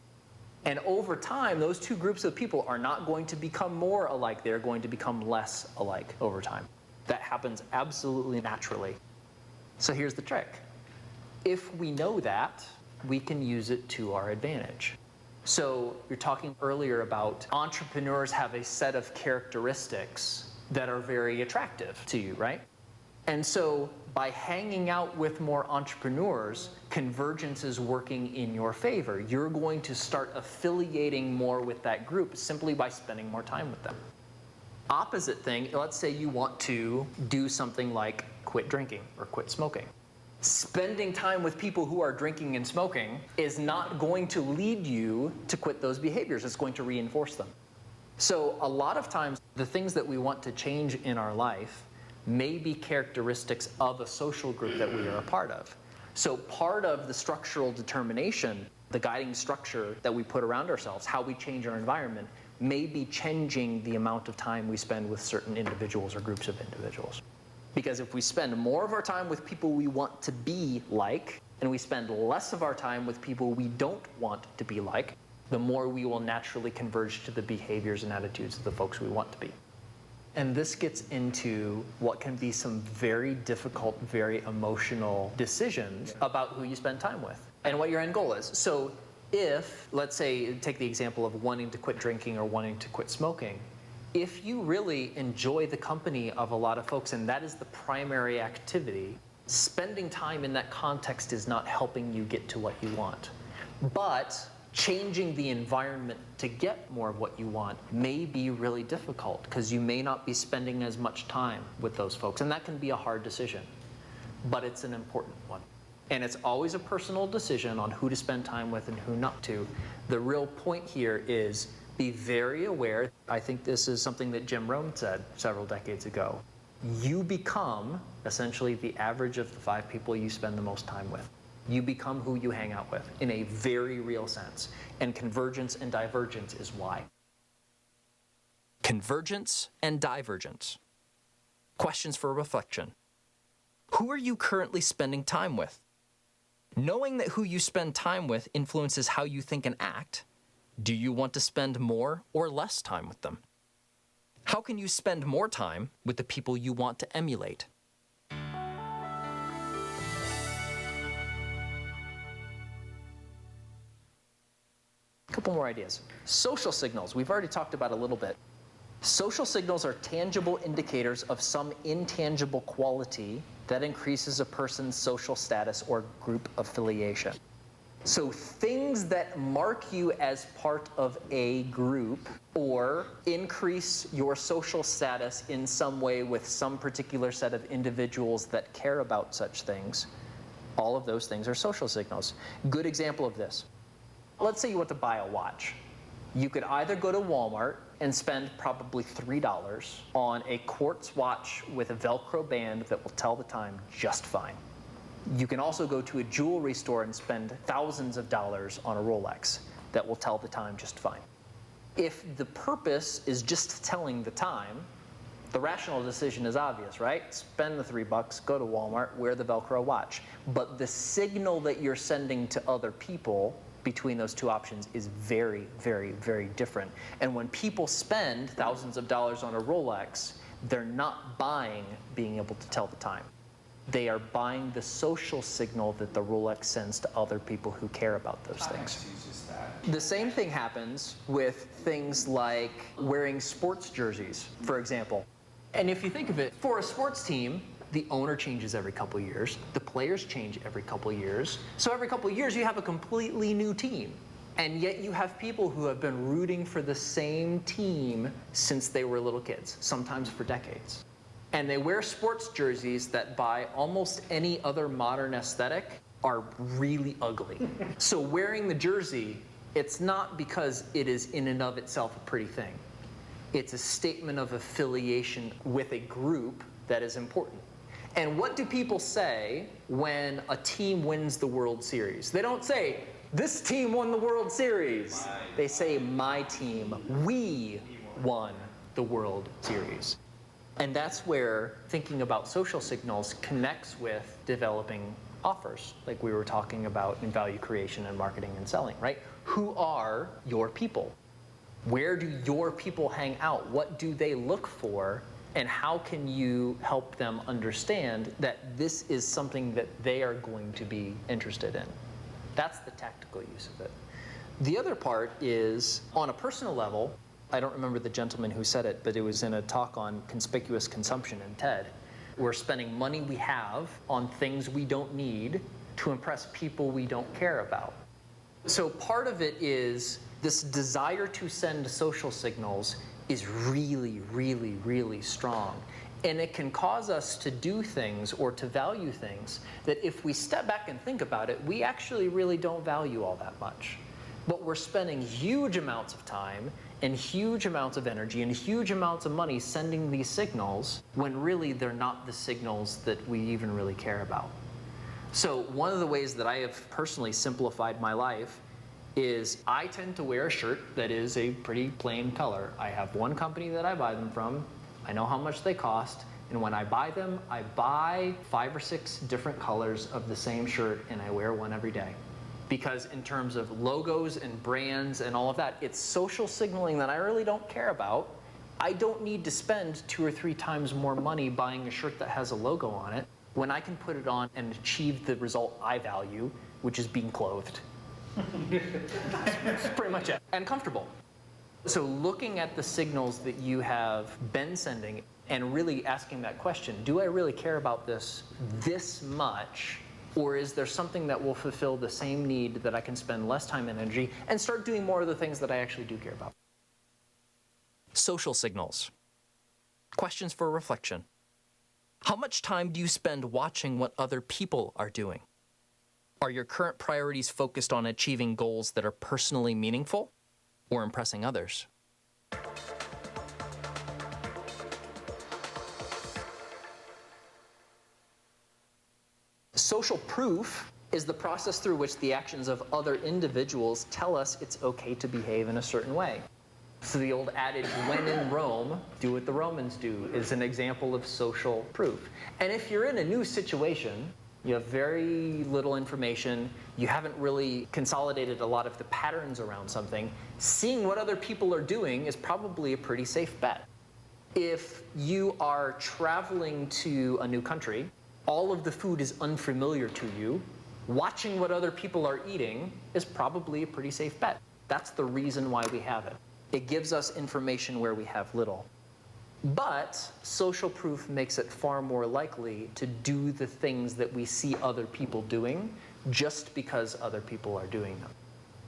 And over time, those two groups of people are not going to become more alike. They're going to become less alike over time. That happens absolutely naturally. So here's the trick. If we know that, we can use it to our advantage. So you're talking earlier about entrepreneurs have a set of characteristics that are very attractive to you, right? And so by hanging out with more entrepreneurs, convergence is working in your favor. You're going to start affiliating more with that group simply by spending more time with them. Opposite thing, let's say you want to do something like quit drinking or quit smoking. Spending time with people who are drinking and smoking is not going to lead you to quit those behaviors. It's going to reinforce them. So a lot of times, the things that we want to change in our life may be characteristics of a social group that we are a part of. So part of the structural determination, the guiding structure that we put around ourselves, how we change our environment, may be changing the amount of time we spend with certain individuals or groups of individuals. Because if we spend more of our time with people we want to be like, and we spend less of our time with people we don't want to be like, the more we will naturally converge to the behaviors and attitudes of the folks we want to be. And this gets into what can be some very difficult, very emotional decisions about who you spend time with and what your end goal is. So If, let's say, take the example of wanting to quit drinking or wanting to quit smoking, if you really enjoy the company of a lot of folks and that is the primary activity, spending time in that context is not helping you get to what you want. But changing the environment to get more of what you want may be really difficult because you may not be spending as much time with those folks, and that can be a hard decision, but it's an important one. And it's always a personal decision on who to spend time with and who not to. The real point here is be very aware. I think this is something that Jim Rohn said several decades ago. You become essentially the average of the 5 people you spend the most time with. You become who you hang out with in a very real sense. And convergence and divergence is why. Convergence and divergence. Questions for reflection. Who are you currently spending time with? Knowing that who you spend time with influences how you think and act, do you want to spend more or less time with them? How can you spend more time with the people you want to emulate? A couple more ideas. Social signals, we've already talked about a little bit. Social signals are tangible indicators of some intangible quality that increases a person's social status or group affiliation. So things that mark you as part of a group or increase your social status in some way with some particular set of individuals that care about such things, all of those things are social signals. Good example of this. Let's say you want to buy a watch. You could either go to Walmart and spend probably $3 on a quartz watch with a Velcro band that will tell the time just fine. You can also go to a jewelry store and spend thousands of dollars on a Rolex that will tell the time just fine. If the purpose is just telling the time, the rational decision is obvious, right? Spend the $3, go to Walmart, wear the Velcro watch. But the signal that you're sending to other people between those two options is very, very, very different. And when people spend thousands of dollars on a Rolex, they're not buying being able to tell the time. They are buying the social signal that the Rolex sends to other people who care about those things. The same thing happens with things like wearing sports jerseys, for example. And if you think of it, for a sports team, the owner changes every couple years. The players change every couple years. So every couple years, you have a completely new team. And yet you have people who have been rooting for the same team since they were little kids, sometimes for decades. And they wear sports jerseys that by almost any other modern aesthetic are really ugly. So wearing the jersey, it's not because it is in and of itself a pretty thing. It's a statement of affiliation with a group that is important. And what do people say when a team wins the World Series? They don't say, this team won the World Series. They say, my team, we won the World Series. And that's where thinking about social signals connects with developing offers, like we were talking about in value creation and marketing and selling, right? Who are your people? Where do your people hang out? What do they look for? And how can you help them understand that this is something that they are going to be interested in? That's the tactical use of it. The other part is, on a personal level, I don't remember the gentleman who said it, but it was in a talk on conspicuous consumption in TED. We're spending money we have on things we don't need to impress people we don't care about. So part of it is this desire to send social signals is really, really, really strong. And it can cause us to do things or to value things that if we step back and think about it, we actually really don't value all that much. But we're spending huge amounts of time and huge amounts of energy and huge amounts of money sending these signals when really they're not the signals that we even really care about. So one of the ways that I have personally simplified my life is I tend to wear a shirt that is a pretty plain color. I have one company that I buy them from. I know how much they cost. And when I buy them, I buy 5 or 6 different colors of the same shirt, and I wear one every day. Because in terms of logos and brands and all of that, it's social signaling that I really don't care about. I don't need to spend 2 or 3 times more money buying a shirt that has a logo on it when I can put it on and achieve the result I value, which is being clothed. That's pretty much it. And comfortable. So looking at the signals that you have been sending and really asking that question, do I really care about this much? Or is there something that will fulfill the same need that I can spend less time and energy and start doing more of the things that I actually do care about? Social signals. Questions for reflection. How much time do you spend watching what other people are doing? Are your current priorities focused on achieving goals that are personally meaningful or impressing others? Social proof is the process through which the actions of other individuals tell us it's okay to behave in a certain way. So the old adage, when in Rome, do what the Romans do, is an example of social proof. And if you're in a new situation, you have very little information, you haven't really consolidated a lot of the patterns around something, seeing what other people are doing is probably a pretty safe bet. If you are traveling to a new country, all of the food is unfamiliar to you, watching what other people are eating is probably a pretty safe bet. That's the reason why we have it. It gives us information where we have little. But social proof makes it far more likely to do the things that we see other people doing just because other people are doing them.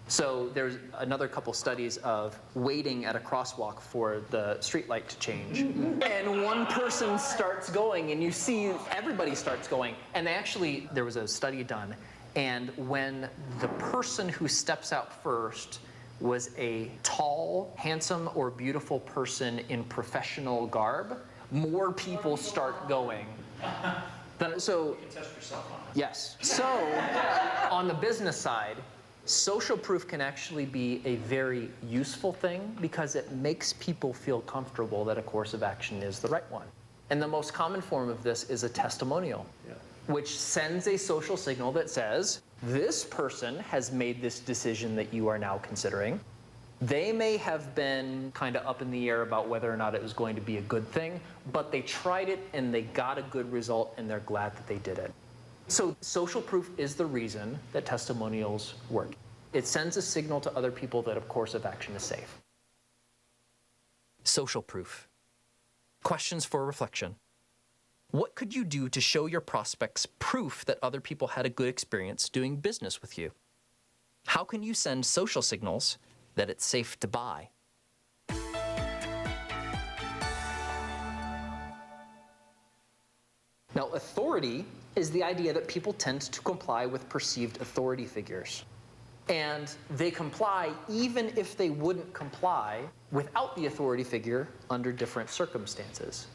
So there's another couple studies of waiting at a crosswalk for the streetlight to change. And one person starts going, and you see everybody starts going. And there was a study done, and when the person who steps out first was a tall, handsome, or beautiful person in professional garb, more people start going. So, you can test yourself on it. Yes. So, on the business side, social proof can actually be a very useful thing because it makes people feel comfortable that a course of action is the right one. And the most common form of this is a testimonial, which sends a social signal that says, this person has made this decision that you are now considering. They may have been kind of up in the air about whether or not it was going to be a good thing, but they tried it and they got a good result and they're glad that they did it. So social proof is the reason that testimonials work. It sends a signal to other people that a course of action is safe. Social proof. Questions for reflection. What could you do to show your prospects proof that other people had a good experience doing business with you? How can you send social signals that it's safe to buy? Now, authority is the idea that people tend to comply with perceived authority figures. And they comply even if they wouldn't comply without the authority figure under different circumstances.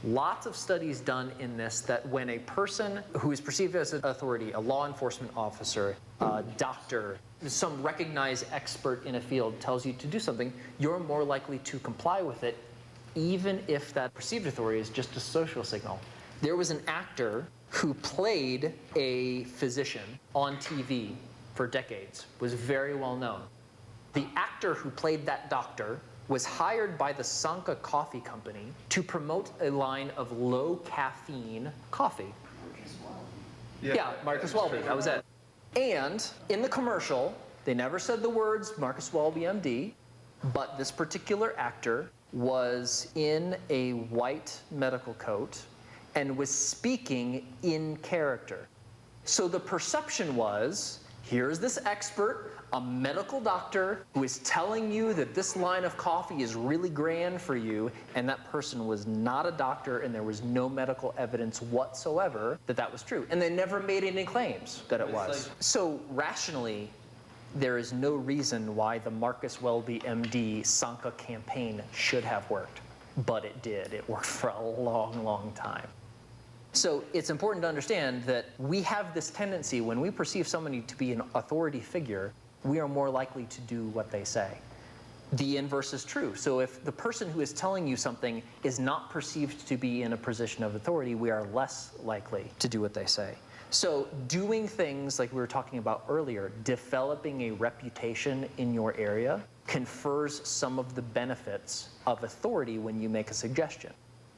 Lots of studies done in this that when a person who is perceived as an authority, a law enforcement officer, a doctor, some recognized expert in a field tells you to do something, you're more likely to comply with it, even if that perceived authority is just a social signal. There was an actor who played a physician on TV for decades, was very well known. The actor who played that doctor was hired by the Sanka Coffee Company to promote a line of low caffeine coffee. Yeah, Marcus Welby, that was it. And in the commercial, they never said the words Marcus Welby, MD, but this particular actor was in a white medical coat and was speaking in character. So the perception was, here's this expert, a medical doctor who is telling you that this line of coffee is really grand for you, and that person was not a doctor and there was no medical evidence whatsoever that that was true. And they never made any claims that it was. So rationally, there is no reason why the Marcus Welby, MD Sanka campaign should have worked. But it did. It worked for a long, long time. So it's important to understand that we have this tendency, when we perceive somebody to be an authority figure, we are more likely to do what they say. The inverse is true. So if the person who is telling you something is not perceived to be in a position of authority, we are less likely to do what they say. So doing things like we were talking about earlier, developing a reputation in your area confers some of the benefits of authority when you make a suggestion.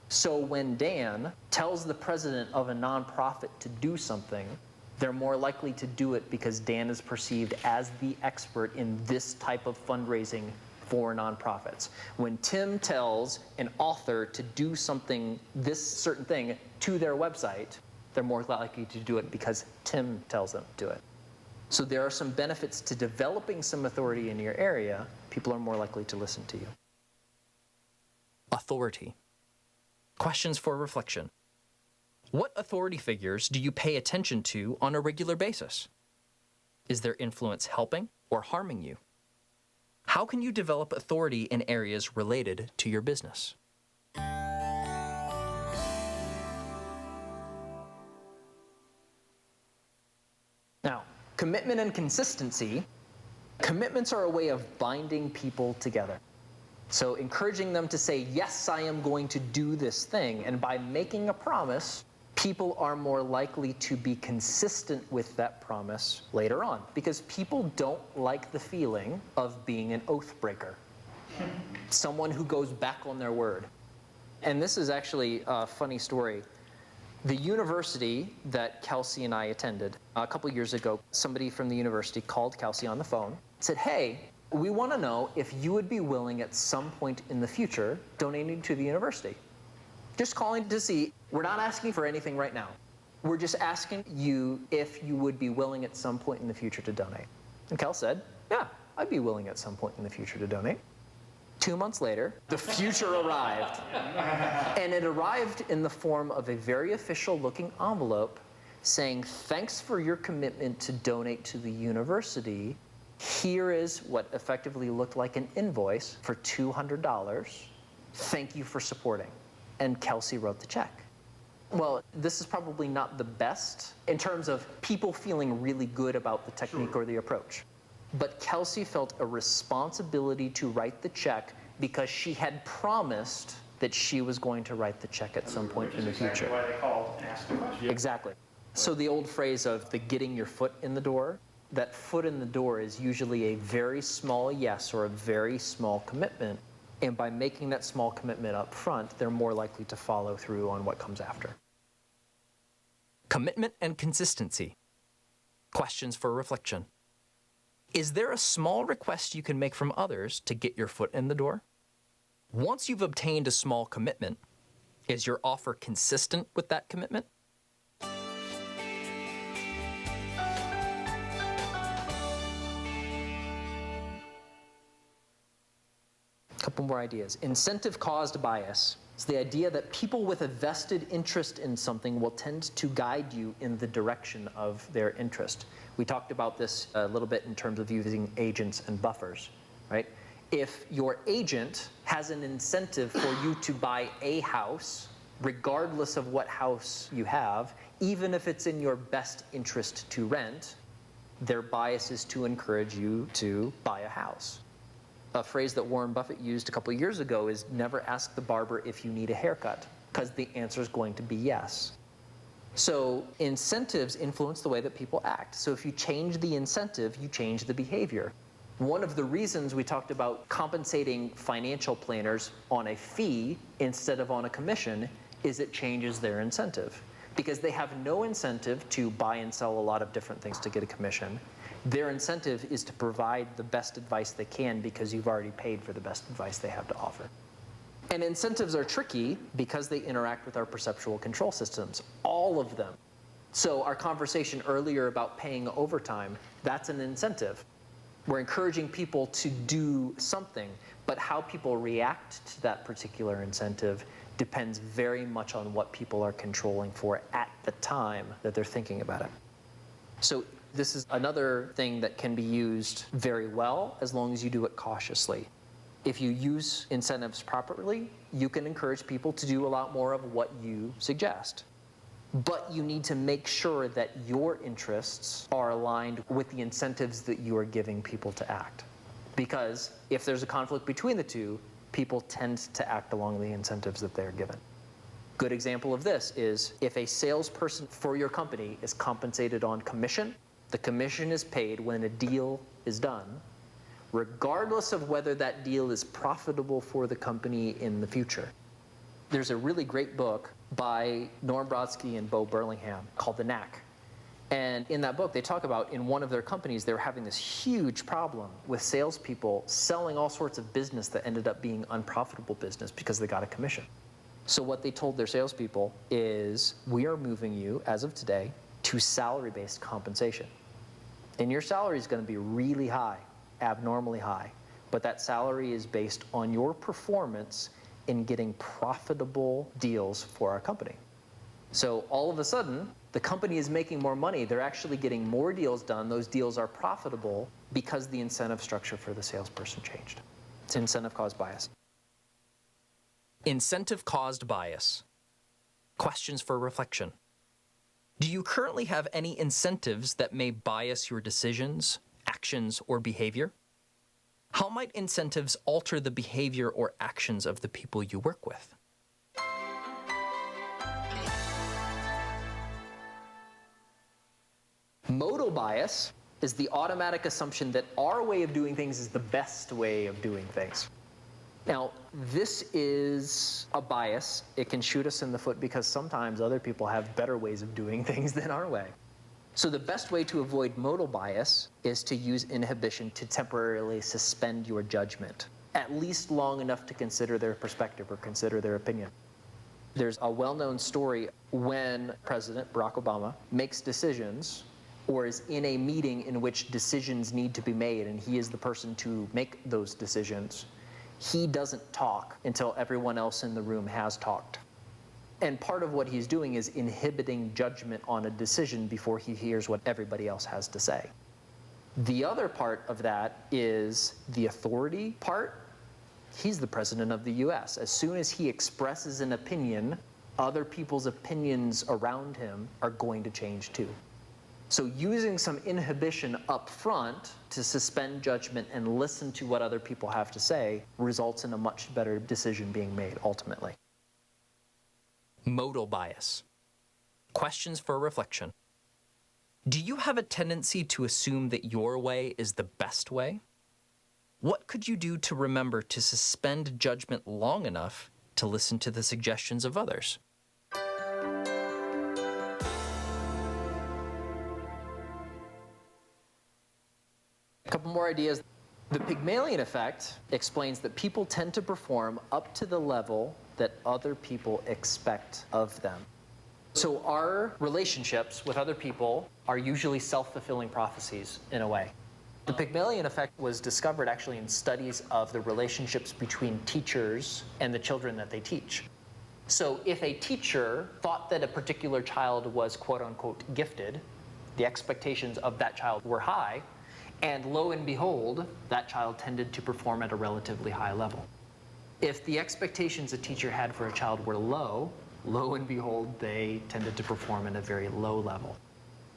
So when Dan tells the president of a nonprofit to do something, They're more likely to do it because Dan is perceived as the expert in this type of fundraising for nonprofits. When Tim tells an author to do something, this certain thing, to their website, they're more likely to do it because Tim tells them to do it. So there are some benefits to developing some authority in your area. People are more likely to listen to you. Authority. Questions for reflection. What authority figures do you pay attention to on a regular basis? Is their influence helping or harming you? How can you develop authority in areas related to your business? Now, commitment and consistency. Commitments are a way of binding people together. So encouraging them to say, yes, I am going to do this thing. And by making a promise, people are more likely to be consistent with that promise later on. Because people don't like the feeling of being an oath breaker. Someone who goes back on their word. And this is actually a funny story. The university that Kelsey and I attended a couple years ago, somebody from the university called Kelsey on the phone, said, hey, we want to know if you would be willing at some point in the future donating to the university. Just calling to see, we're not asking for anything right now. We're just asking you if you would be willing at some point in the future to donate. And Kel said, yeah, I'd be willing at some point in the future to donate. 2 months later, the future arrived. And it arrived in the form of a very official-looking envelope saying, thanks for your commitment to donate to the university. Here is what effectively looked like an invoice for $200. Thank you for supporting. And Kelsey wrote the check. Well, this is probably not the best in terms of people feeling really good about the technique or the approach. But Kelsey felt a responsibility to write the check because she had promised that she was going to write the check at some point in the future. Why they called and asked the question. Exactly. So the old phrase of the getting your foot in the door, that foot in the door is usually a very small yes or a very small commitment. And by making that small commitment up front, they're more likely to follow through on what comes after. Commitment and consistency. Questions for reflection. Is there a small request you can make from others to get your foot in the door? Once you've obtained a small commitment, is your offer consistent with that commitment? Couple more ideas. Incentive-caused bias is the idea that people with a vested interest in something will tend to guide you in the direction of their interest. We talked about this a little bit in terms of using agents and buffers, right? If your agent has an incentive for you to buy a house, regardless of what house you have, even if it's in your best interest to rent, their bias is to encourage you to buy a house. A phrase that Warren Buffett used a couple of years ago is never ask the barber if you need a haircut, because the answer is going to be yes. So incentives influence the way that people act. So if you change the incentive, you change the behavior. One of the reasons we talked about compensating financial planners on a fee instead of on a commission is it changes their incentive. Because they have no incentive to buy and sell a lot of different things to get a commission. Their incentive is to provide the best advice they can because you've already paid for the best advice they have to offer. And incentives are tricky because they interact with our perceptual control systems, all of them. So our conversation earlier about paying overtime, that's an incentive. We're encouraging people to do something, but how people react to that particular incentive depends very much on what people are controlling for at the time that they're thinking about it. So this is another thing that can be used very well as long as you do it cautiously. If you use incentives properly, you can encourage people to do a lot more of what you suggest. But you need to make sure that your interests are aligned with the incentives that you are giving people to act. Because if there's a conflict between the two, people tend to act along the incentives that they're given. Good example of this is if a salesperson for your company is compensated on commission, the commission is paid when a deal is done, regardless of whether that deal is profitable for the company in the future. There's a really great book by Norm Brodsky and Bo Burlingham called The Knack. And in that book, they talk about in one of their companies, they were having this huge problem with salespeople selling all sorts of business that ended up being unprofitable business because they got a commission. So what they told their salespeople is, we are moving you, as of today, to salary-based compensation. And your salary is going to be really high, abnormally high. But that salary is based on your performance in getting profitable deals for our company. So all of a sudden, the company is making more money. They're actually getting more deals done. Those deals are profitable because the incentive structure for the salesperson changed. It's incentive-caused bias. Incentive-caused bias. Questions for reflection. Do you currently have any incentives that may bias your decisions, actions, or behavior? How might incentives alter the behavior or actions of the people you work with? Modal bias is the automatic assumption that our way of doing things is the best way of doing things. Now, this is a bias. It can shoot us in the foot because sometimes other people have better ways of doing things than our way. So the best way to avoid modal bias is to use inhibition to temporarily suspend your judgment, at least long enough to consider their perspective or consider their opinion. There's a well-known story when President Barack Obama makes decisions or is in a meeting in which decisions need to be made and he is the person to make those decisions. He doesn't talk until everyone else in the room has talked. And part of what he's doing is inhibiting judgment on a decision before he hears what everybody else has to say. The other part of that is the authority part. He's the president of the US. As soon as he expresses an opinion, other people's opinions around him are going to change too. So using some inhibition up front to suspend judgment and listen to what other people have to say results in a much better decision being made ultimately. Modal bias. Questions for reflection. Do you have a tendency to assume that your way is the best way? What could you do to remember to suspend judgment long enough to listen to the suggestions of others? A couple more ideas. The Pygmalion effect explains that people tend to perform up to the level that other people expect of them. So our relationships with other people are usually self-fulfilling prophecies in a way. The Pygmalion effect was discovered actually in studies of the relationships between teachers and the children that they teach. So if a teacher thought that a particular child was quote-unquote gifted, the expectations of that child were high, and lo and behold, that child tended to perform at a relatively high level. If the expectations a teacher had for a child were low, lo and behold, they tended to perform at a very low level.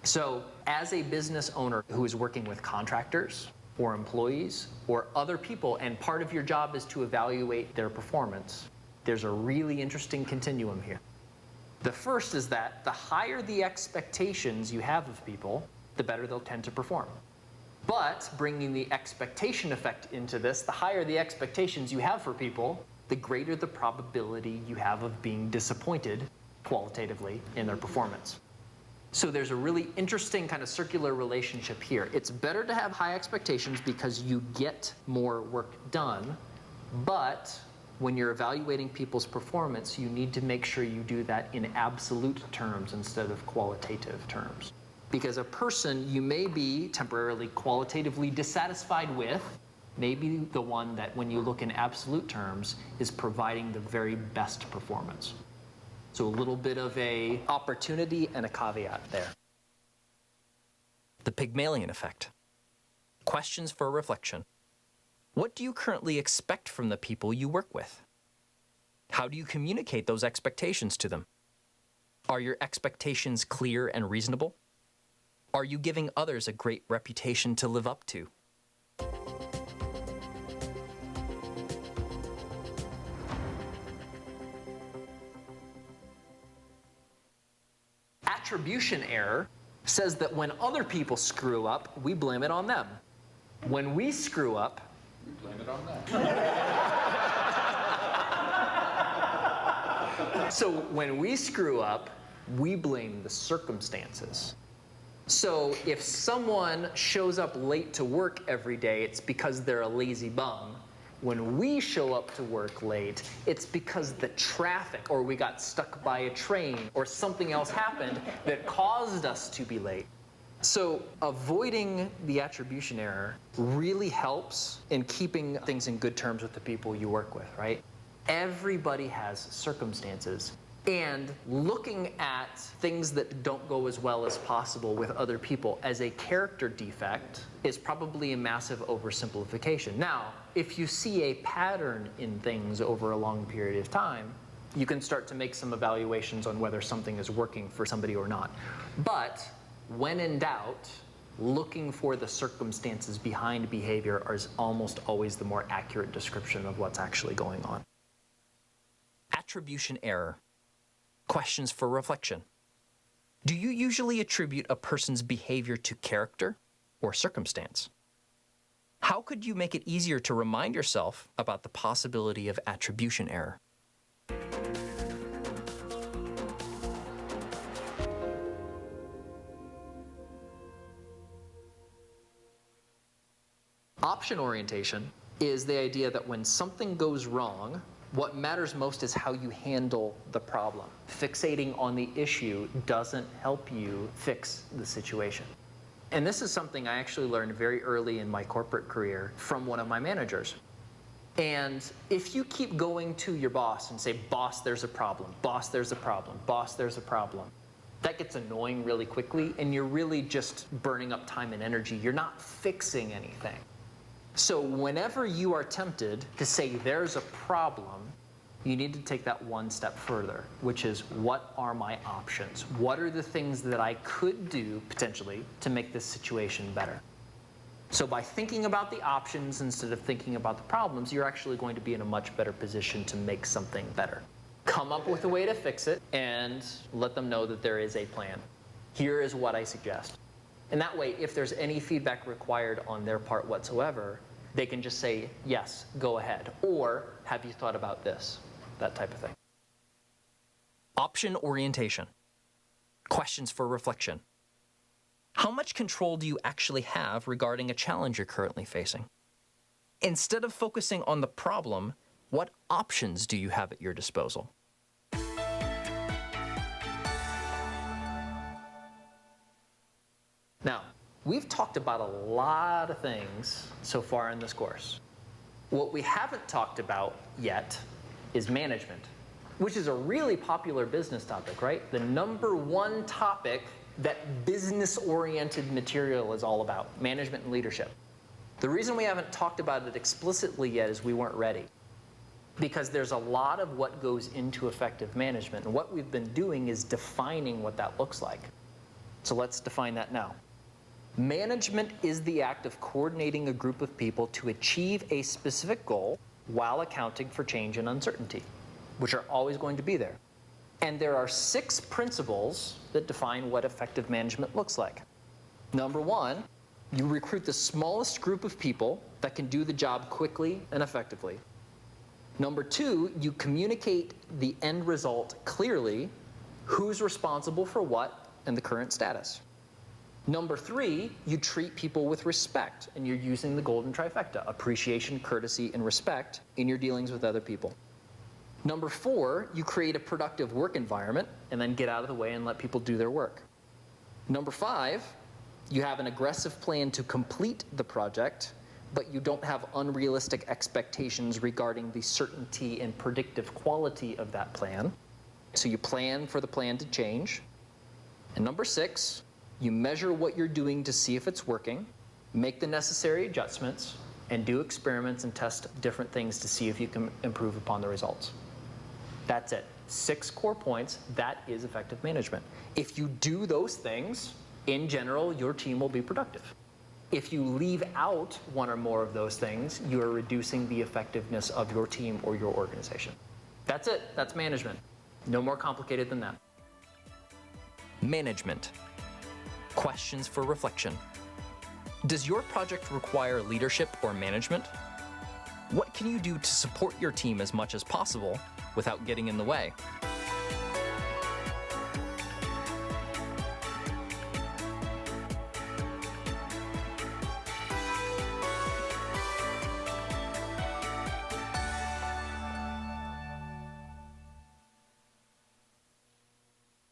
So as a business owner who is working with contractors or employees or other people, and part of your job is to evaluate their performance, there's a really interesting continuum here. The first is that the higher the expectations you have of people, the better they'll tend to perform. But bringing the expectation effect into this, the higher the expectations you have for people, the greater the probability you have of being disappointed qualitatively in their performance. So there's a really interesting kind of circular relationship here. It's better to have high expectations because you get more work done, but when you're evaluating people's performance, you need to make sure you do that in absolute terms instead of qualitative terms. Because a person you may be temporarily qualitatively dissatisfied with may be the one that, when you look in absolute terms, is providing the very best performance. So a little bit of a opportunity and a caveat there. The Pygmalion effect. Questions for reflection. What do you currently expect from the people you work with? How do you communicate those expectations to them? Are your expectations clear and reasonable? Are you giving others a great reputation to live up to? Attribution error says that when other people screw up, we blame it on them. When we screw up, We blame it on that. so when we screw up, we blame the circumstances. So if someone shows up late to work every day, it's because they're a lazy bum. When we show up to work late, it's because the traffic, or we got stuck by a train, or something else happened that caused us to be late. So avoiding the attribution error really helps in keeping things in good terms with the people you work with, right? Everybody has circumstances. And looking at things that don't go as well as possible with other people as a character defect is probably a massive oversimplification. Now, if you see a pattern in things over a long period of time, you can start to make some evaluations on whether something is working for somebody or not. But when in doubt, looking for the circumstances behind behavior is almost always the more accurate description of what's actually going on. Attribution error. Questions for reflection. Do you usually attribute a person's behavior to character or circumstance? How could you make it easier to remind yourself about the possibility of attribution error? Option orientation is the idea that when something goes wrong, what matters most is how you handle the problem. Fixating on the issue doesn't help you fix the situation. And this is something I actually learned very early in my corporate career from one of my managers. And if you keep going to your boss and say, boss, there's a problem, boss, there's a problem, boss, there's a problem, that gets annoying really quickly, and you're really just burning up time and energy. You're not fixing anything. So whenever you are tempted to say there's a problem, you need to take that one step further, which is, what are my options? What are the things that I could do, potentially, to make this situation better? So by thinking about the options instead of thinking about the problems, you're actually going to be in a much better position to make something better. Come up with a way to fix it and let them know that there is a plan. Here is what I suggest. And that way, if there's any feedback required on their part whatsoever, they can just say, yes, go ahead. Or, have you thought about this? That type of thing. Option orientation. Questions for reflection. How much control do you actually have regarding a challenge you're currently facing? Instead of focusing on the problem, what options do you have at your disposal? Now, we've talked about a lot of things so far in this course. What we haven't talked about yet is management, which is a really popular business topic, right? The #1 topic that business-oriented material is all about, management and leadership. The reason we haven't talked about it explicitly yet is we weren't ready. Because there's a lot of what goes into effective management, and what we've been doing is defining what that looks like. So let's define that now. Management is the act of coordinating a group of people to achieve a specific goal while accounting for change and uncertainty, which are always going to be there. And there are 6 principles that define what effective management looks like. #1, you recruit the smallest group of people that can do the job quickly and effectively. #2, you communicate the end result clearly, who's responsible for what, and the current status. #3, you treat people with respect, and you're using the golden trifecta: appreciation, courtesy, and respect in your dealings with other people. #4, you create a productive work environment, and then get out of the way and let people do their work. #5, you have an aggressive plan to complete the project, but you don't have unrealistic expectations regarding the certainty and predictive quality of that plan. So you plan for the plan to change. And #6, you measure what you're doing to see if it's working, make the necessary adjustments, and do experiments and test different things to see if you can improve upon the results. That's it. 6 core points. That is effective management. If you do those things, in general, your team will be productive. If you leave out one or more of those things, you are reducing the effectiveness of your team or your organization. That's it. That's management. No more complicated than that. Management. Questions for reflection. Does your project require leadership or management? What can you do to support your team as much as possible without getting in the way?